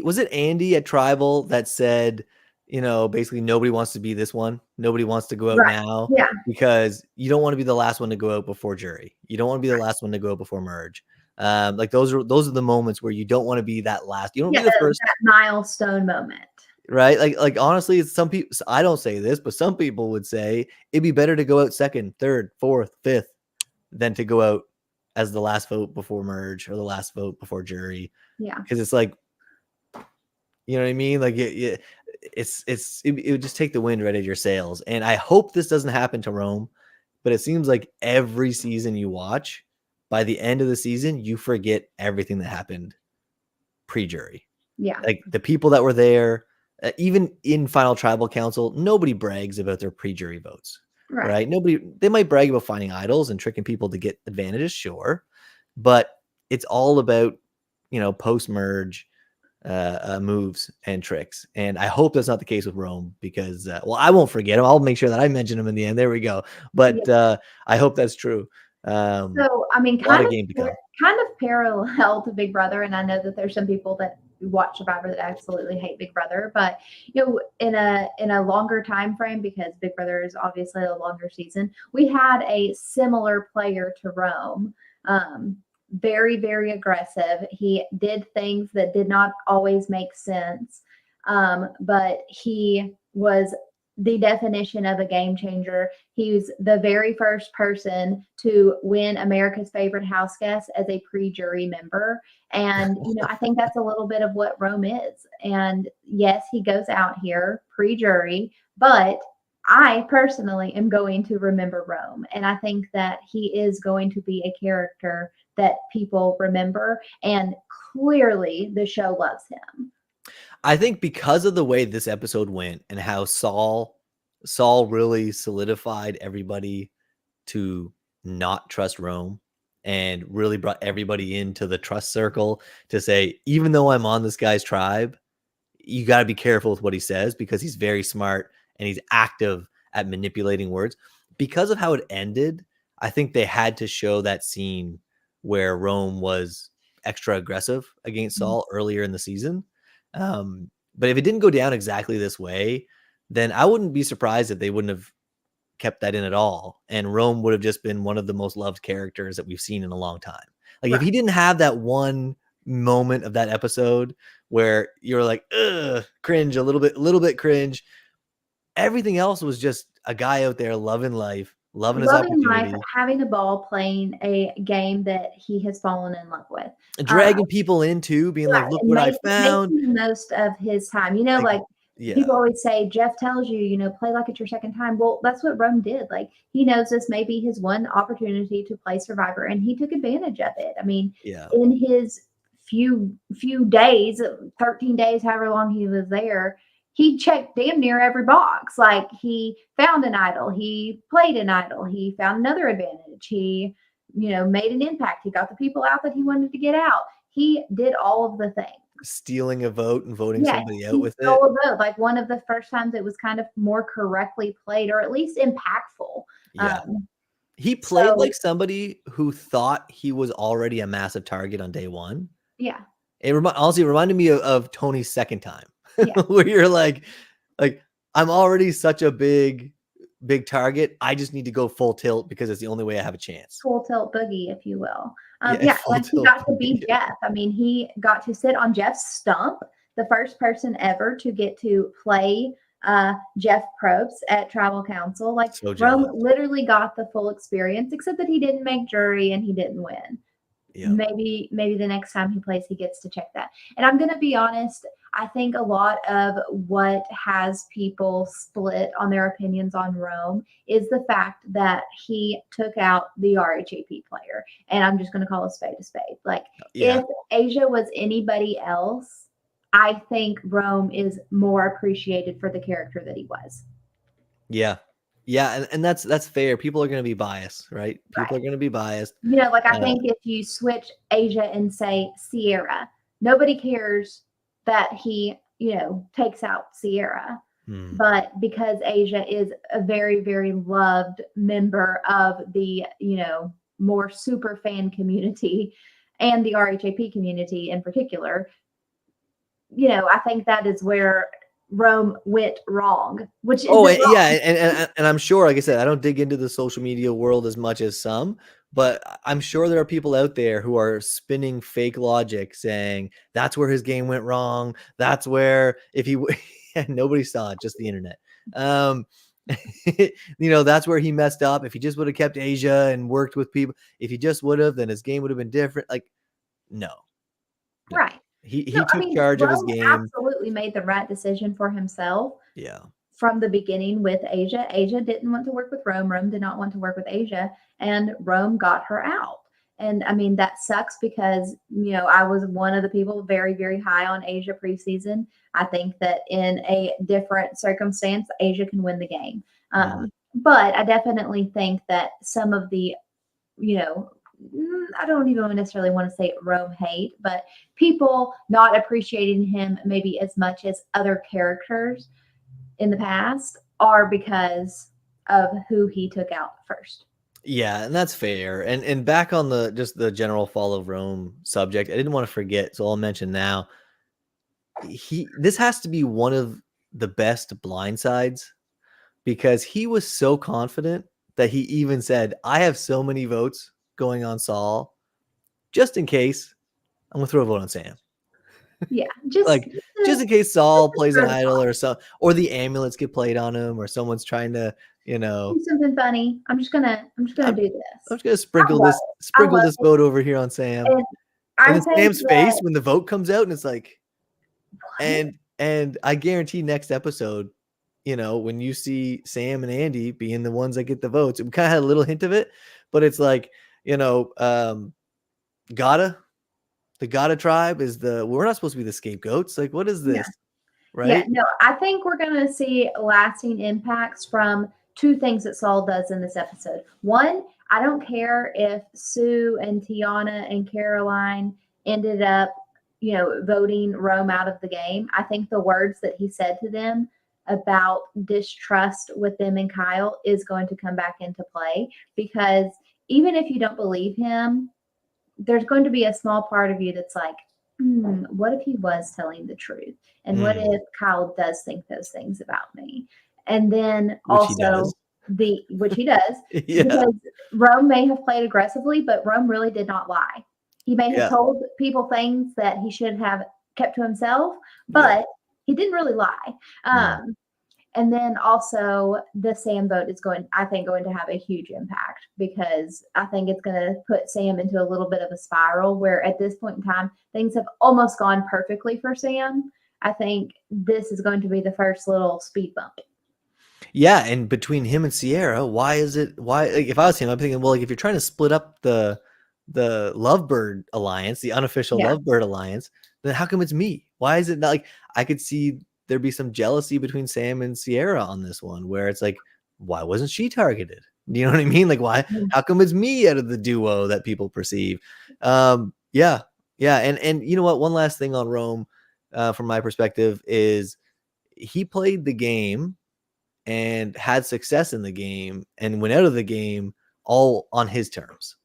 Was it Andy at Tribal that said, basically nobody wants to be this one. Nobody wants to go out right, now yeah, because you don't want to be the last one to go out before jury. You don't want to be the last one to go out before merge. Like those are the moments where you don't want to be that last. You don't yeah, be the first, that milestone moment. right? Like honestly, it's some people. I don't say this, but some people would say it'd be better to go out second, third, fourth, fifth than to go out as the last vote before merge or the last vote before jury, Yeah, because it's like, you know what I mean? Like it would just take the wind right out of your sails. And I hope this doesn't happen to Rome, but it seems like every season you watch, by the end of the season, you forget everything that happened pre-jury. yeah, Like the people that were there, even in final tribal council, nobody brags about their pre-jury votes, right. right? They might brag about finding idols and tricking people to get advantages, sure, but it's all about post-merge moves and tricks. And I hope that's not the case with Rome, because I won't forget him. I'll make sure that I mention him in the end. There we go. Yeah. But I hope that's true. So, I mean, A lot of game to come. kind of parallel to Big Brother, and I know that there's some people that watch Survivor that absolutely hate Big Brother, but in a longer time frame, because Big Brother is obviously a longer season, we had a similar player to Rome. Very, very aggressive. He did things that did not always make sense, but he was the definition of a game changer. He was the very first person to win America's Favorite House Guest as a pre-jury member. And, I think that's a little bit of what Rome is. And yes, he goes out here pre-jury, but I personally am going to remember Rome. And I think that he is going to be a character that people remember. And clearly the show loves him. I think because of the way this episode went and how Saul really solidified everybody to not trust Rome, and really brought everybody into the trust circle to say, even though I'm on this guy's tribe, you got to be careful with what he says, because he's very smart and he's active at manipulating words. Because of how it ended, I think they had to show that scene where Rome was extra aggressive against Saul earlier in the season. But if it didn't go down exactly this way, then I wouldn't be surprised if they wouldn't have kept that in at all, and Rome would have just been one of the most loved characters that we've seen in a long time. Like if Right. he didn't have that one moment of that episode where you're like, ugh, cringe, a little bit cringe, everything else was just a guy out there loving life, loving his Loving life, opportunity, having a ball, playing a game that he has fallen in love with. Uh, dragging people into being like, right, look and what I found. making the most of his time. Like, Like yeah, people always say, Jeff tells you, play like it's your second time. Well, that's what Rome did. Like he knows this may be his one opportunity to play Survivor, and he took advantage of it. I mean, yeah. in his few days, 13 days, however long he was there, he checked damn near every box. Like he found an idol, he played an idol, he found another advantage, he, made an impact. He got the people out that he wanted to get out. He did all of the things. Stealing a vote and voting Yeah, somebody out he with it. stole a vote. Like one of the first times it was kind of more correctly played, or at least impactful. Yeah. Um, He played so like somebody who thought he was already a massive target on day one. yeah, It honestly reminded me of Tony's second time, yeah, where you're like I'm already such a big target. I just need to go full tilt because it's the only way I have a chance. full tilt boogie, if you will. Yeah, Yeah, full like he tilt got to be boogie. Jeff. I mean, he got to sit on Jeff's stump, the first person ever to get to play Jeff Probst at Tribal Council. Like So Rome jealous. literally got the full experience, except that he didn't make jury and he didn't win. Yeah. Maybe the next time he plays, he gets to check that. And I'm going to be honest, I think a lot of what has people split on their opinions on Rome is the fact that he took out the RHAP player. And I'm just going to call a spade a spade. Like, Yeah. if Asia was anybody else, I think Rome is more appreciated for the character that he was. Yeah. Yeah, and that's fair. People are going to be biased, right? People Right. are going to be biased. Like I think if you switch Asia and say Sierra, nobody cares that he, takes out Sierra. But because Asia is a very, very loved member of the, more super fan community and the RHAP community in particular, I think that is where Rome went wrong, which is yeah, and I'm sure, like I said, I don't dig into the social media world as much as some, but I'm sure there are people out there who are spinning fake logic, saying that's where his game went wrong. That's where if he nobody saw it, just the internet. That's where he messed up. If he just would have kept Asia and worked with people, if he just would have, then his game would have been different. Like, no. right. He took charge of his game. Absolutely made the right decision for himself. Yeah. From the beginning with Asia. Asia didn't want to work with Rome. Rome did not want to work with Asia, and Rome got her out. And I mean, that sucks because, I was one of the people very, very high on Asia preseason. I think that in a different circumstance, Asia can win the game. But I definitely think that some of the, I don't even necessarily want to say Rome hate, but people not appreciating him maybe as much as other characters in the past are because of who he took out first. Yeah, and that's fair. And back on the general fall of Rome subject, I didn't want to forget, so I'll mention now. This has to be one of the best blindsides because he was so confident that he even said, I have so many votes going on Saul, just in case, I'm gonna throw a vote on Sam. Yeah, just in case Saul plays an idol or the amulets get played on him, or someone's trying to, do something funny. I'm just gonna do this. I'm just gonna sprinkle this vote over here on Sam. And then Sam's face when the vote comes out, and it's like, what? And I guarantee next episode, when you see Sam and Andy being the ones that get the votes, we kind of had a little hint of it, but it's like, the Gata tribe is we're not supposed to be the scapegoats. Like, what is this? Yeah. Right? Yeah, no, I think we're going to see lasting impacts from two things that Saul does in this episode. One, I don't care if Sue and Tiana and Caroline ended up, voting Rome out of the game. I think the words that he said to them about distrust with them and Kyle is going to come back into play, because even if you don't believe him, there's going to be a small part of you that's like, what if he was telling the truth? And what if Kyle does think those things about me? And then which he does, yeah. Because Rome may have played aggressively, but Rome really did not lie. He may have told people things that he should have kept to himself, but he didn't really lie. And then also the Sam vote is going to have a huge impact, because I think it's going to put Sam into a little bit of a spiral where at this point in time, things have almost gone perfectly for Sam. I think this is going to be the first little speed bump. Yeah. And between him and Sierra, why, like, if I was him, I'm thinking, well, like, if you're trying to split up the Lovebird alliance, the unofficial Lovebird alliance, then how come it's me? Why is it not like I could see there'd be some jealousy between Sam and Sierra on this one, where it's like, why wasn't she targeted? You know what I mean? Like, why? How come it's me out of the duo that people perceive? Yeah. And you know what? One last thing on Rome, from my perspective, is he played the game and had success in the game and went out of the game all on his terms.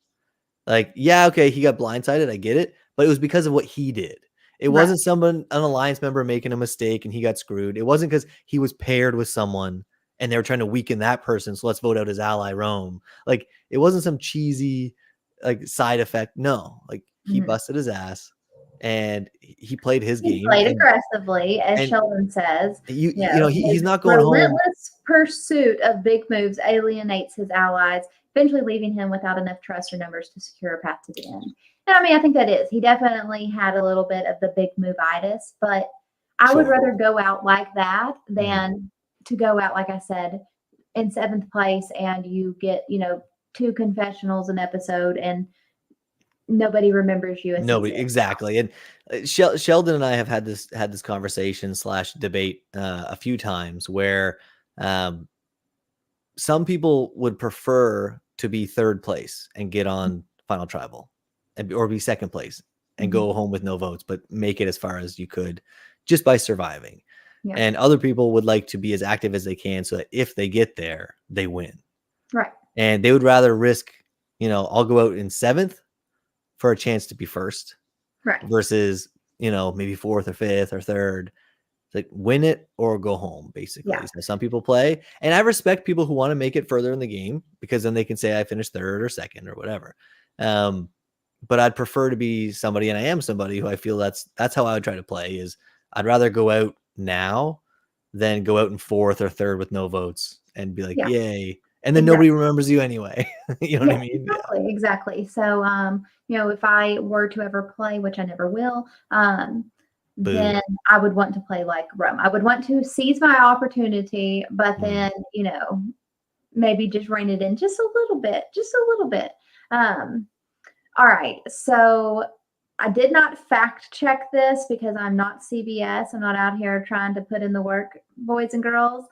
Like, yeah, okay, he got blindsided. I get it, but it was because of what he did. It wasn't an alliance member making a mistake and he got screwed. It wasn't because he was paired with someone and they were trying to weaken that person. So let's vote out his ally Rome. Like, it wasn't some cheesy like side effect. No, like he busted his ass and he played his game. He played aggressively, as Sheldon says. You know, he's not going home. Relentless pursuit of big moves alienates his allies, eventually leaving him without enough trust or numbers to secure a path to the end. And I mean, I think that is. He definitely had a little bit of the big move-itis, but I would rather go out like that than to go out, like I said, in 7th place and you get, 2 confessionals an episode and nobody remembers you. Nobody, exactly. And Sheldon and I have had this conversation / debate a few times where some people would prefer to be 3rd place and get on Final Tribal, or be 2nd place and go home with no votes, but make it as far as you could just by surviving. Yeah. And other people would like to be as active as they can so that if they get there, they win. Right. And they would rather risk, I'll go out in 7th for a chance to be 1st, right? Versus, maybe 4th or 5th or 3rd. Like, win it or go home, basically. Yeah. So some people play, and I respect people who want to make it further in the game because then they can say I finished 3rd or 2nd or whatever. But I'd prefer to be somebody, and I am somebody who I feel that's how I would try to play. Is I'd rather go out now than go out in 4th or 3rd with no votes and be like, yay. And then nobody remembers you anyway. You know what I mean? Exactly. So, if I were to ever play, which I never will, then I would want to play like Rome. I would want to seize my opportunity, but then, maybe just rein it in just a little bit. All right. So I did not fact check this because I'm not CBS. I'm not out here trying to put in the work, boys and girls.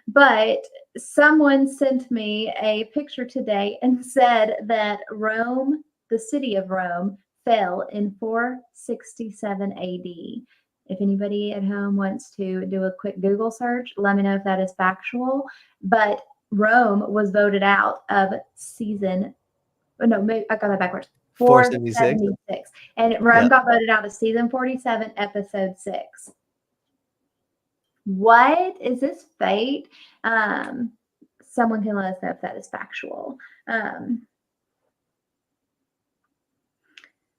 But someone sent me a picture today and said that Rome, the city of Rome, fell in 467 AD. If anybody at home wants to do a quick Google search, let me know if that is factual. But Rome was voted out of season. Oh, no, I got that backwards. 476. And Rome got voted out of season 47, episode 6. What is this fate? Someone can let us know if that is factual.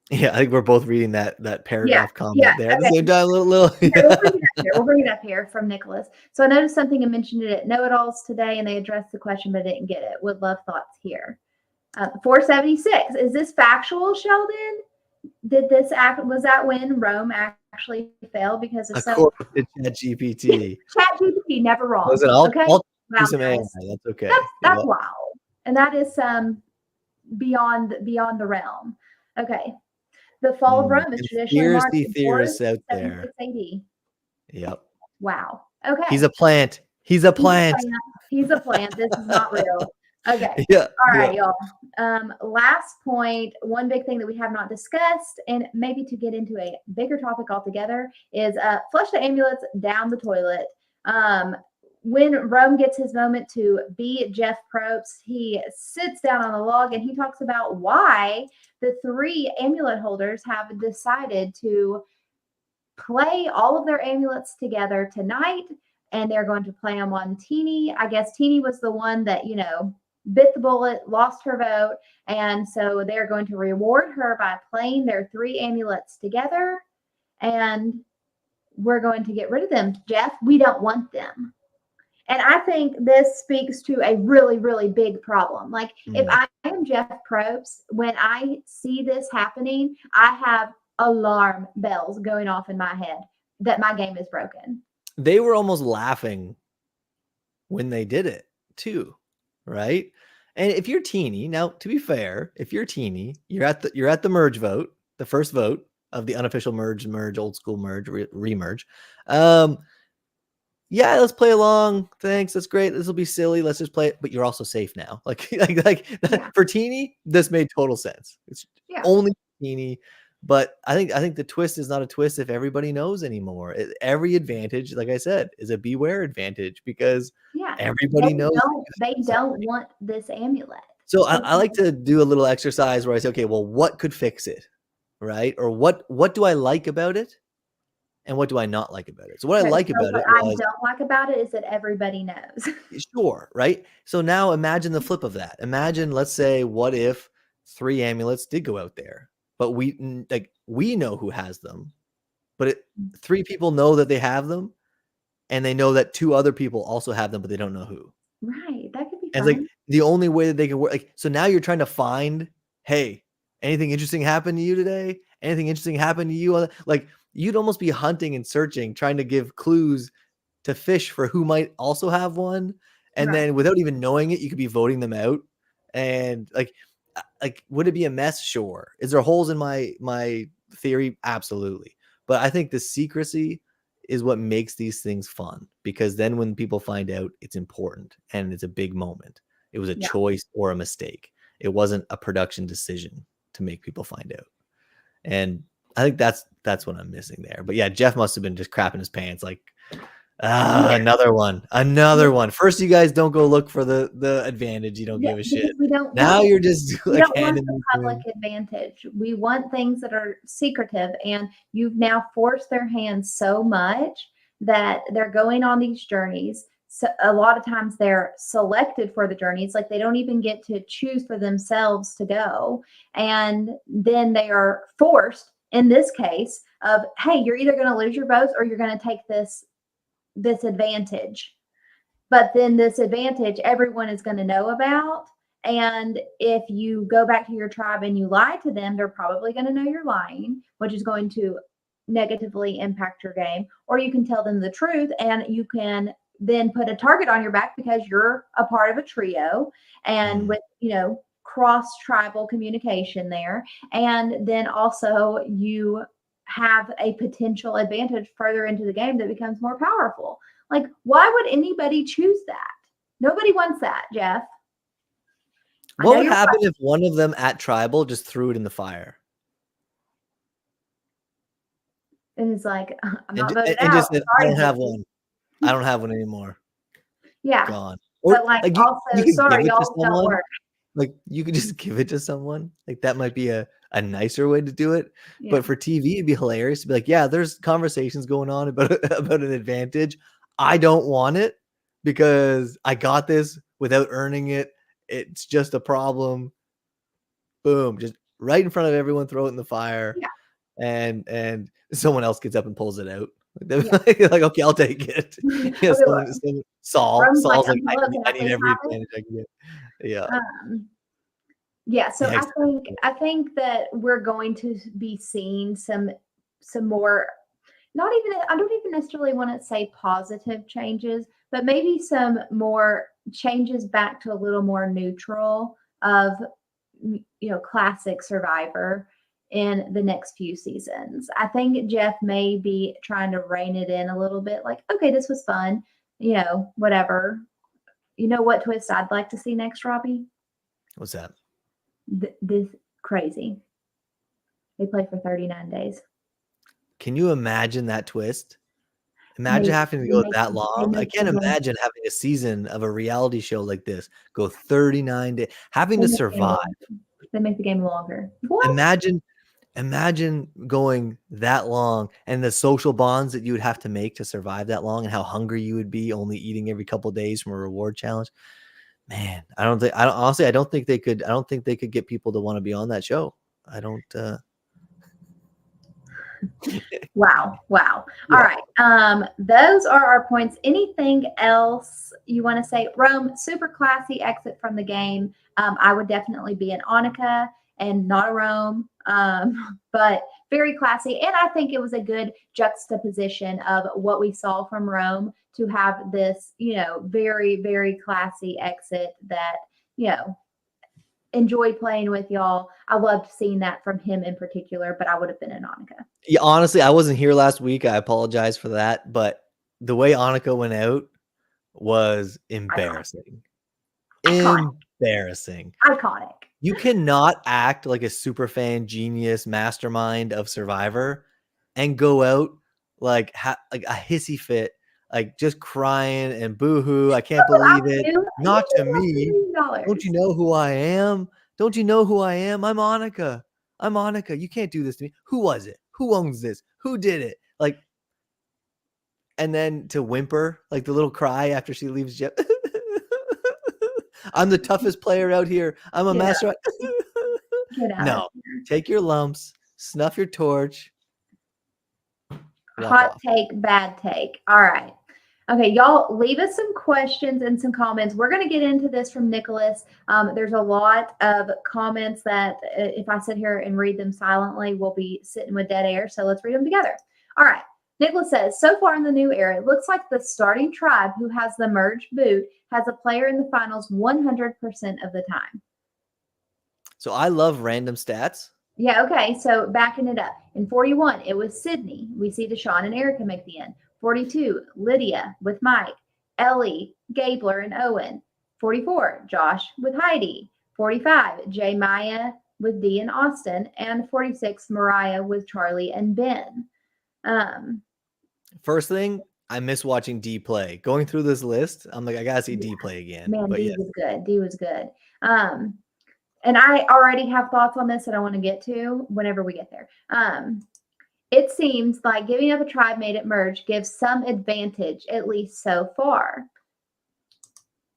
Yeah, I think we're both reading that paragraph comment there at the same time. We'll bring it up here from Nicholas. So I noticed something and mentioned it at Know-It-Alls today, and they addressed the question but didn't get it. Would love thoughts here. 476. Is this factual, Sheldon? Was that when Rome actually fell because of According to ChatGPT. ChatGPT never wrong. Listen, I'll do some AI. That's okay. That's wild, and that is beyond the realm. Okay, the fall of Rome is traditionally marked in theorists out there. AD. Yep. Wow. Okay. He's a plant. He's a plant. This is not real. Okay. Yeah. All right, y'all. Last point, one big thing that we have not discussed, and maybe to get into a bigger topic altogether, is flush the amulets down the toilet. When Rome gets his moment to be Jeff Probst, he sits down on the log and he talks about why the 3 amulet holders have decided to play all of their amulets together tonight, and they're going to play them on Teeny. I guess Teeny was the one that, bit the bullet, lost her vote, and so they're going to reward her by playing their 3 amulets together, and we're going to get rid of them. Jeff, we don't want them. And I think this speaks to a really, really big problem. Like, if I am Jeff Probst, when I see this happening, I have alarm bells going off in my head that my game is broken. They were almost laughing when they did it too, right? And if you're Teeny, now to be fair, if you're Teeny, you're at the merge vote, the first vote of the unofficial merge, old school merge, remerge. Yeah, let's play along. Thanks. That's great. This will be silly. Let's just play it. But you're also safe now. Like Yeah. for Teeny, this made total sense. It's Yeah. only Teeny. But I think the twist is not a twist if everybody knows anymore. Every advantage, like I said, is a beware advantage because Yeah. everybody knows. They don't want this amulet. So I like to do a little exercise where I say, okay, well, what could fix it? Right? Or what do I like about it? And what do I not like about it? So what I Okay, like so about what it I was don't like about it is that everybody knows. sure, right? So now imagine the flip of that. Imagine, let's say, what if 3 amulets did go out there, but we know who has them, but 3 people know that they have them, and they know that 2 other people also have them, but they don't know who. Right. That could be And it's fun. like the only way that they can work. Like, so now you're trying to find, hey, anything interesting happened to you today? Anything interesting happened to you? Like you'd almost be hunting and searching, trying to give clues to fish for who might also have one. And Right. then without even knowing it, you could be voting them out. And like would it be a mess? Sure. Is there holes in my theory? Absolutely. But I think the secrecy is what makes these things fun, because then when people find out, it's important and it's a big moment. It was a Yeah. choice or a mistake. It wasn't a production decision to make people find out. And I think that's what I'm missing there. But yeah, Jeff must have been just crapping his pants like, Yeah. another one. First, you guys don't go look for the advantage. You don't Yeah, give a shit. because we don't Now want you're just we like don't want handing the me public things. advantage. We want things that are secretive, and you've now forced their hands so much that they're going on these journeys. So a lot of times they're selected for the journeys, like they don't even get to choose for themselves to go. And then they are forced, in this case, of hey, you're either going to lose your boats or you're going to take this advantage. But then this advantage everyone is going to know about. And if you go back to your tribe and you lie to them, they're probably going to know you're lying, which is going to negatively impact your game. Or you can tell them the truth and you can then put a target on your back because you're a part of a trio and with, cross tribal communication there. And then also you have a potential advantage further into the game that becomes more powerful. Like, why would anybody choose that? Nobody wants that, Jeff. What would happen if one of them at tribal just threw it in the fire? And it's like, I'm And not voted and out. just said, "I Sorry, don't have Jesse. one. I don't have one anymore. Yeah. Gone." But Or like like you also, could give sorry, it to y'all don't someone. work. Like you could just give it to someone. Like that might be a nicer way to do it. Yeah. But for TV, it'd be hilarious to be like, yeah, there's conversations going on about about an advantage. I don't want it because I got this without earning it. It's just a problem. Boom, just right in front of everyone, throw it in the fire, Yeah. and someone else gets up and pulls it out. Yeah. Like, okay, I'll take it. Yeah, Okay, look. Rome's like, Saul's like, look, can I I need please every have it? advantage I can get. Yeah, Yeah, so yeah, I think that we're going to be seeing some more, not even, I don't even necessarily want to say positive changes, but maybe some more changes back to a little more neutral of classic Survivor in the next few seasons. I think Jeff may be trying to rein it in a little bit, like, okay, this was fun, whatever. You know what twist I'd like to see next, Robbie? What's that? This crazy. They play for 39 days. Can you imagine that twist? And Imagine having to they go make that they long. I make can't the game imagine having a season of a reality show like this go 39 days, having they to make the game survive. longer. They make the game longer. What? Imagine going that long and the social bonds that you would have to make to survive that long and how hungry you would be only eating every couple of days from a reward challenge. Man, honestly, I don't think they could get people to want to be on that show. I don't Wow. Wow. All yeah. right. Those are our points. Anything else you want to say? Rome, super classy exit from the game. I would definitely be an Annika and not a Rome. But very classy. And I think it was a good juxtaposition of what we saw from Rome to have this, very, very classy exit that, you know, enjoyed playing with y'all. I loved seeing that from him in particular, but I would have been in Annika. Yeah, honestly, I wasn't here last week. I apologize for that, but the way Annika went out was Iconic. embarrassing. Iconic. Embarrassing. Iconic. You cannot act like a super fan, genius, mastermind of Survivor and go out like like a hissy fit, like just crying and boo-hoo. I can't I believe it. do. You Not to did me. Don't $1 you know who I am? Don't you know who I am? I'm Annika. I'm Annika. You can't do this to me. Who was it? Who owns this? Who did it? Like, and then to whimper, like the little cry after she leaves Jeff. I'm the toughest player out here. I'm a Get out. master. Get out of No, here. take your lumps, snuff your torch, walk Hot off. take, bad take. All right. Okay, y'all leave us some questions and some comments. We're going to get into this from Nicholas. There's a lot of comments that if I sit here and read them silently, we'll be sitting with dead air. So let's read them together. All right. Nicholas says, so far in the new era, it looks like the starting tribe who has the merged boot has a player in the finals 100% of the time. So I love random stats. Yeah, okay. So backing it up. In 41, it was Sydney. We see Deshaun and Erica make the end. 42, Lydia with Mike, Ellie, Gabler, and Owen. 44, Josh with Heidi. 45, Jay Maya with Dee and Austin. And 46, Mariah with Charlie and Ben. First thing, I miss watching D play. Going through this list, I'm like, I gotta see D play again. Man, but D yeah. was good. D was good. And I already have thoughts on this that I want to get to whenever we get there. It seems like giving up a tribe made at merge gives some advantage, at least so far.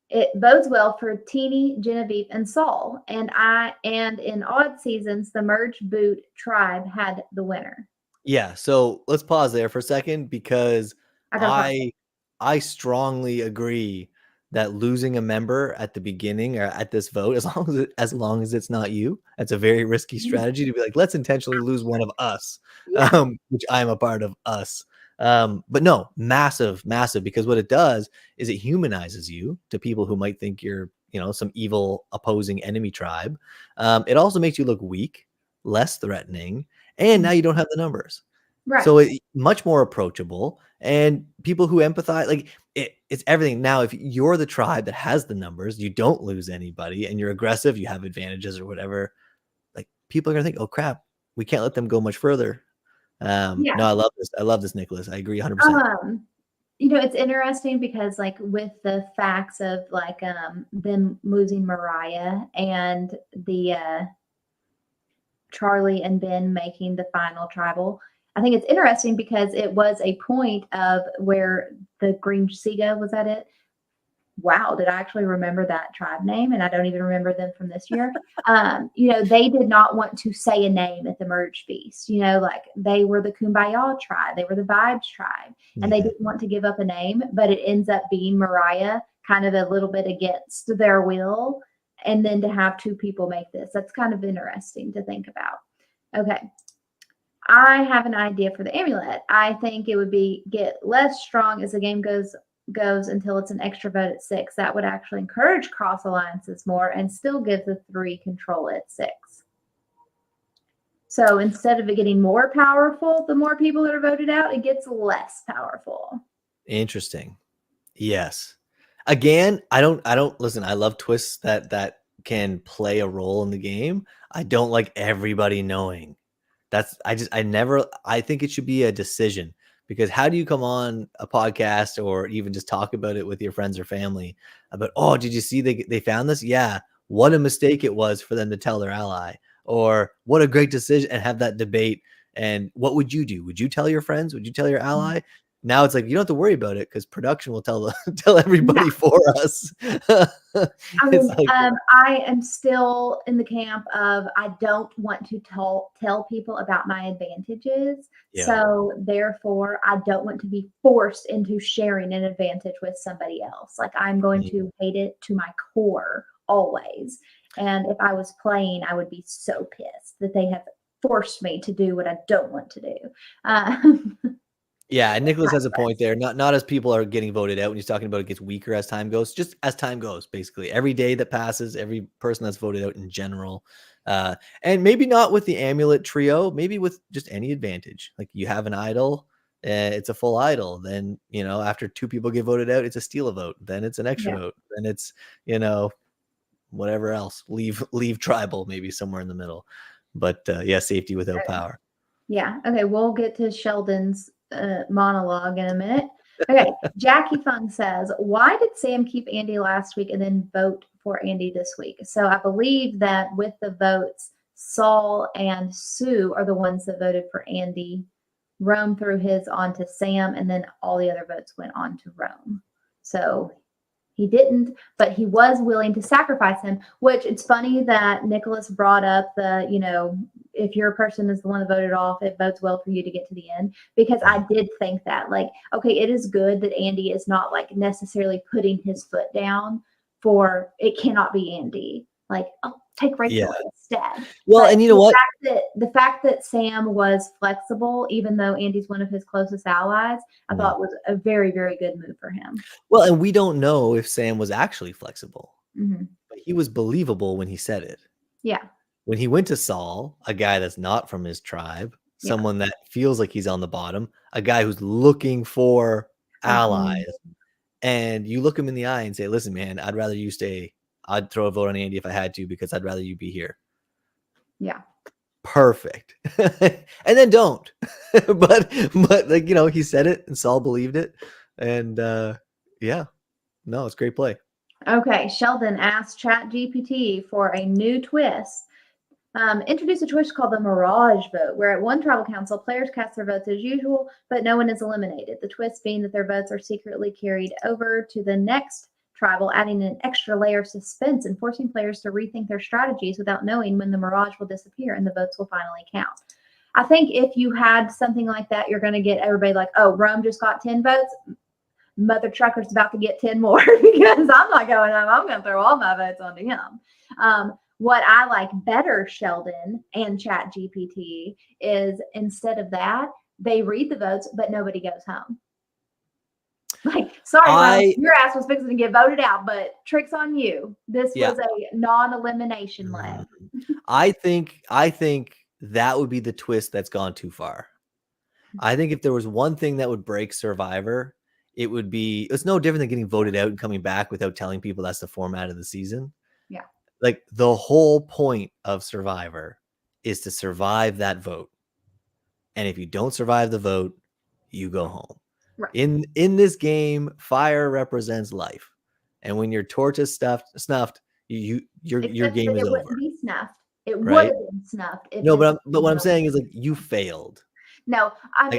It bodes well for Teeny, Genevieve, and Saul. And in odd seasons, the merge boot tribe had the winner. Yeah. So let's pause there for a second because I strongly agree that losing a member at the beginning or at this vote, as long as it's not you, that's a very risky strategy to be like, let's intentionally lose one of us, which I'm a part of us. But no, massive, because what it does is it humanizes you to people who might think you're, some evil opposing enemy tribe. It also makes you look weak, less threatening, and now you don't have the numbers. Right. So it's much more approachable, and people who empathize, like it's everything. Now, if you're the tribe that has the numbers, you don't lose anybody, and you're aggressive, you have advantages or whatever, like people are gonna think, oh crap, we can't let them go much further. No, I love this. I love this, Nicholas. I agree 100%. It's interesting because like with the facts of like them losing Mariah and the Charlie and Ben making the final tribal, I think it's interesting because it was a point of where the Green Siga, was that it? Wow, did I actually remember that tribe name? And I don't even remember them from this year. They did not want to say a name at the merge feast. Like they were the Kumbaya tribe, they were the Vibes tribe, and they didn't want to give up a name, but it ends up being Mariah, kind of a little bit against their will. And then to have two people make this, that's kind of interesting to think about. Okay. I have an idea for the amulet. I think it would get less strong as the game goes until it's an extra vote at 6. That would actually encourage cross alliances more and still give the 3 control at 6. So instead of it getting more powerful, the more people that are voted out, it gets less powerful. Interesting. Yes. Again, I don't listen. I love twists that can play a role in the game. I don't like everybody knowing. I think it should be a decision, because how do you come on a podcast or even just talk about it with your friends or family about, oh, did you see they found this? Yeah. What a mistake it was for them to tell their ally, or what a great decision, and have that debate. And what would you do? Would you tell your friends? Would you tell your ally? Now it's like, you don't have to worry about it because production will tell everybody for us. I am still in the camp of I don't want to tell people about my advantages. Yeah. So therefore, I don't want to be forced into sharing an advantage with somebody else. Like I'm going to hate it to my core always. And if I was playing, I would be so pissed that they have forced me to do what I don't want to do. Yeah, and Nicholas has a point List. there. Not as people are getting voted out when he's talking about it gets weaker as time goes. Just as time goes, basically. Every day that passes, every person that's voted out in general, and maybe not with the amulet trio, maybe with just any advantage. Like you have an idol, it's a full idol. Then after 2 people get voted out, it's a steal a vote. Then it's an extra Yeah. vote. Then it's whatever else. Leave tribal maybe somewhere in the middle. But yeah, safety without power. Yeah. Okay. We'll get to Sheldon's monologue in a minute. Okay. Jackie Fung says, why did Sam keep Andy last week and then vote for Andy this week? So I believe that with the votes, Saul and Sue are the ones that voted for Andy. Rome threw his on to Sam, and then all the other votes went on to Rome. So he didn't, but he was willing to sacrifice him, which it's funny that Nicholas brought up the, if your person is the one that voted off, it bodes well for you to get to the end. Because I did think that, like, okay, it is good that Andy is not like necessarily putting his foot down for it cannot be Andy. Like, oh, take Rachel instead. Well, but and you know what? The fact that Sam was flexible, even though Andy's one of his closest allies, I thought was a very, very good move for him. Well, and we don't know if Sam was actually flexible, Mm-hmm. but he was believable when he said it. Yeah. When he went to Saul, a guy that's not from his tribe, someone that feels like he's on the bottom, a guy who's looking for allies, and you look him in the eye and say, listen, man, I'd rather you stay. I'd throw a vote on Andy if I had to because I'd rather you be here. Yeah. Perfect. And then don't. but like, he said it and Saul believed it. And yeah, no, it's great play. Okay, Sheldon asked ChatGPT for a new twist. Introduce a twist called the Mirage vote, where at one tribal council, players cast their votes as usual, but no one is eliminated. The twist being that their votes are secretly carried over to the next tribal, adding an extra layer of suspense and forcing players to rethink their strategies without knowing when the Mirage will disappear and the votes will finally count. I think if you had something like that, you're going to get everybody like, oh, Rome just got 10 votes. Mother Trucker's about to get 10 more because I'm not going home. I'm going to throw all my votes onto him. What I like better, Sheldon and ChatGPT, is instead of that, they read the votes, but nobody goes home. Like, sorry, your ass was fixing to get voted out, but trick's on you. This was a non-elimination leg. I think that would be the twist that's gone too far. I think if there was one thing that would break Survivor, it's no different than getting voted out and coming back without telling people that's the format of the season. Yeah. Like the whole point of Survivor is to survive that vote. And if you don't survive the vote, you go home. Right. In this game, fire represents life. And when your torch is snuffed, your game is over. It wouldn't be snuffed. It would have been snuffed. No, but what I'm saying is like you failed. No, I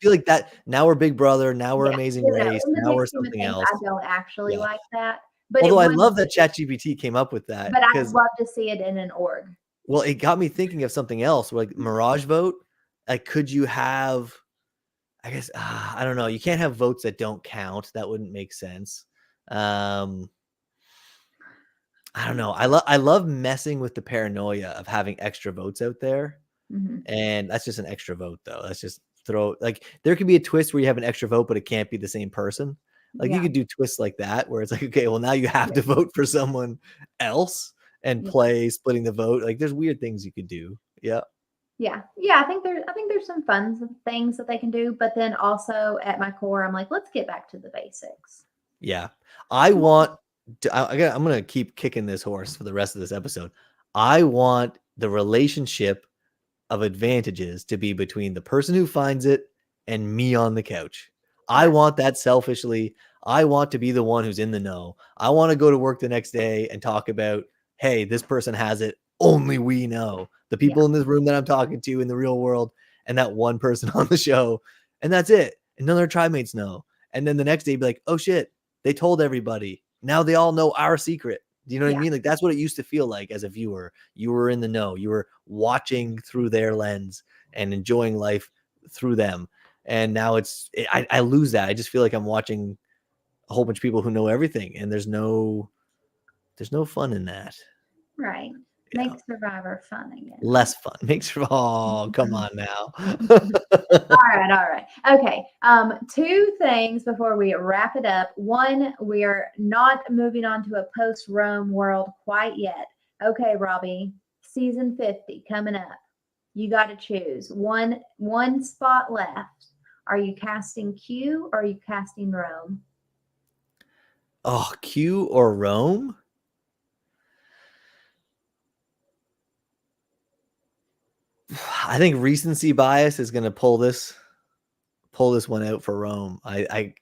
feel like that now we're Big Brother, now we're Amazing Race, now we're something else. I don't actually like that. But although I love that ChatGPT came up with that. But I'd love to see it in an org. Well, it got me thinking of something else, like Mirage vote. Like, could you have? I guess I don't know. You can't have votes that don't count. That wouldn't make sense. I don't know. I love messing with the paranoia of having extra votes out there. Mm-hmm. And that's just an extra vote, though. That's just there could be a twist where you have an extra vote, but it can't be the same person. Like you could do twists like that where it's like, okay, well now you have to vote for someone else and play splitting the vote. Like there's weird things you could do. Yeah. Yeah. I think there's some fun things that they can do, but then also at my core, I'm like, let's get back to the basics. Yeah. I'm going to keep kicking this horse for the rest of this episode. I want the relationship of advantages to be between the person who finds it and me on the couch. I want that selfishly. I want to be the one who's in the know. I want to go to work the next day and talk about, hey, this person has it. Only we know. The people in this room that I'm talking to in the real world and that one person on the show. And that's it. And none of their tribe mates know. And then the next day be like, oh shit, they told everybody. Now they all know our secret. Do you know what I mean? Like that's what it used to feel like as a viewer. You were in the know. You were watching through their lens and enjoying life through them. And now I lose that. I just feel like I'm watching a whole bunch of people who know everything, and there's no fun in that. Right. Make Survivor fun again. Less fun. Makes oh, come on now. All right. Okay. Two things before we wrap it up. One, we're not moving on to a post-Rome world quite yet. Okay, Robbie, season 50 coming up. You got to choose one spot left. Are you casting Q or are you casting Rome? Oh, Q or Rome? I think recency bias is going to pull this one out for Rome. I'd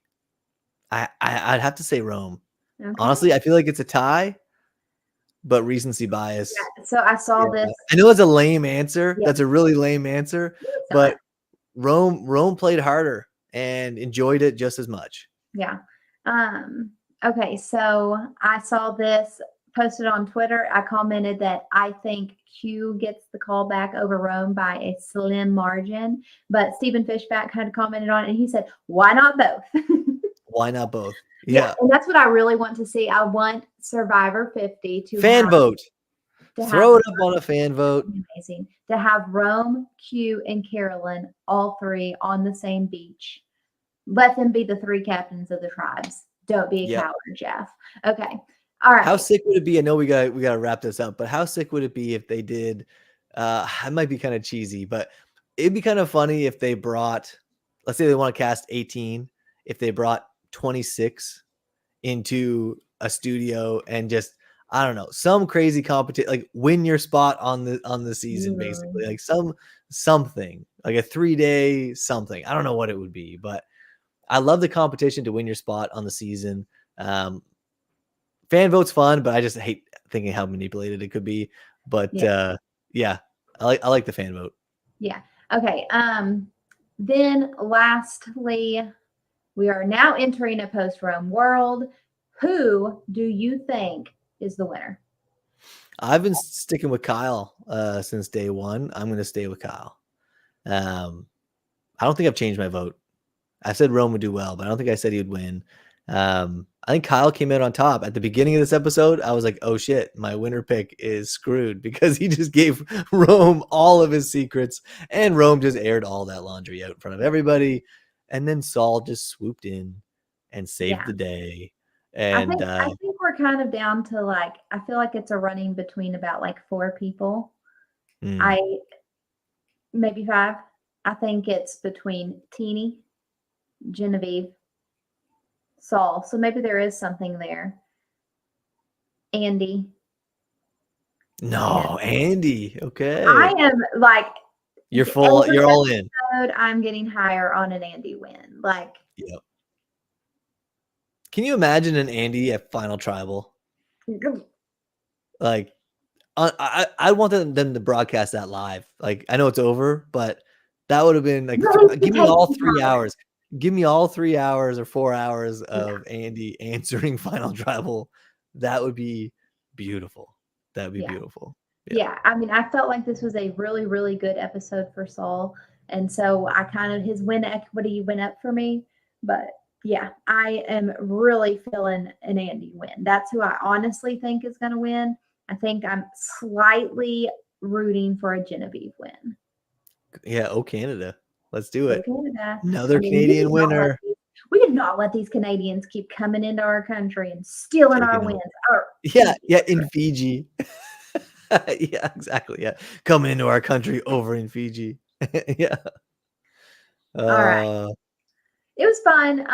have to say Rome. Okay. Honestly, I feel like it's a tie, but recency bias. Yeah, so I saw this. I know it's a lame answer. Yeah. That's a really lame answer, but Rome played harder and enjoyed it just as much. Yeah. Okay, so I saw this posted on Twitter. I commented that I think Q gets the call back over Rome by a slim margin, but Stephen Fishback kind of commented on it and he said, why not both? Why not both? Yeah, and that's what I really want to see. I want Survivor 50 to fan vote. Throw it up on a fan vote. Amazing. To have Rome, Q, and Carolyn, all three on the same beach. Let them be the three captains of the tribes. Don't be a coward, Jeff. Okay. All right. How sick would it be? I know we got to wrap this up, but how sick would it be if they did? It might be kind of cheesy, but it'd be kind of funny if they brought, let's say they want to cast 18, if they brought 26 into a studio and just, I don't know, some crazy competition, like win your spot on the season, basically, like something like a 3-day something. I don't know what it would be, but I love the competition to win your spot on the season. Fan vote's fun, but I just hate thinking how manipulated it could be. But yeah, I like the fan vote. Yeah. Okay. Then lastly, we are now entering a post-Rome world. Who do you think is the winner? I've been sticking with Kyle since day one. I'm going to stay with Kyle. I don't think I've changed my vote. I said Rome would do well, but I don't think I said he would win. I think Kyle came out on top. At the beginning of this episode, I was like, oh shit, my winner pick is screwed because he just gave Rome all of his secrets and Rome just aired all that laundry out in front of everybody. And then Saul just swooped in and saved the day. And I think we're kind of down to like, I feel like it's a running between about like 4 people. Maybe 5. I think it's between Teeny, Genevieve, Saul. So maybe there is something there. Andy. No, Andy. Okay. I am like, you're full. You're all in. I'm getting higher on an Andy win. Like, yep. Can you imagine an Andy at Final Tribal? Like, I want them to broadcast that live. Like, I know it's over, but that would have been like, give me all 3 hours. Give me all 3 hours or 4 hours of Andy answering Final Tribal. That would be beautiful. That would be beautiful. Yeah. I mean, I felt like this was a really, really good episode for Saul. And so I kind of, his win equity went up for me. But yeah, I am really feeling an Andy win. That's who I honestly think is going to win. I think I'm slightly rooting for a Genevieve win. Yeah. Oh, Canada. Let's do it. Canada. Another Canadian winner. We did not let these Canadians keep coming into our country and stealing our wins. Yeah. In Fiji. Yeah, exactly. Yeah. Coming into our country over in Fiji. Yeah. All right. It was fun.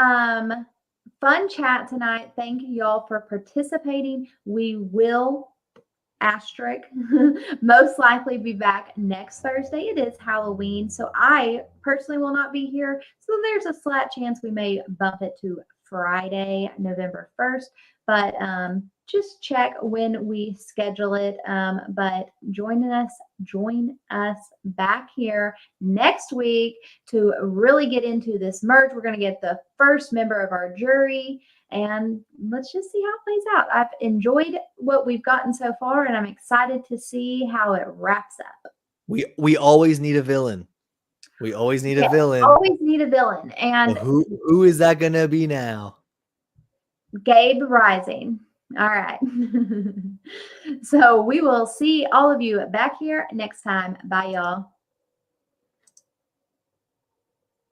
Fun chat tonight. Thank you all for participating. We will most likely be back next Thursday. It is Halloween, so I personally will not be here. So there's a slight chance we may bump it to Friday, November 1st. But just check when we schedule it. But join us back here next week to really get into this merge. We're going to get the first member of our jury. And let's just see how it plays out. I've enjoyed what we've gotten so far, and I'm excited to see how it wraps up. We always need a villain. We always need a villain. Always need a villain. And who is that going to be now? Gabe Rising. All right. So we will see all of you back here next time. Bye, y'all.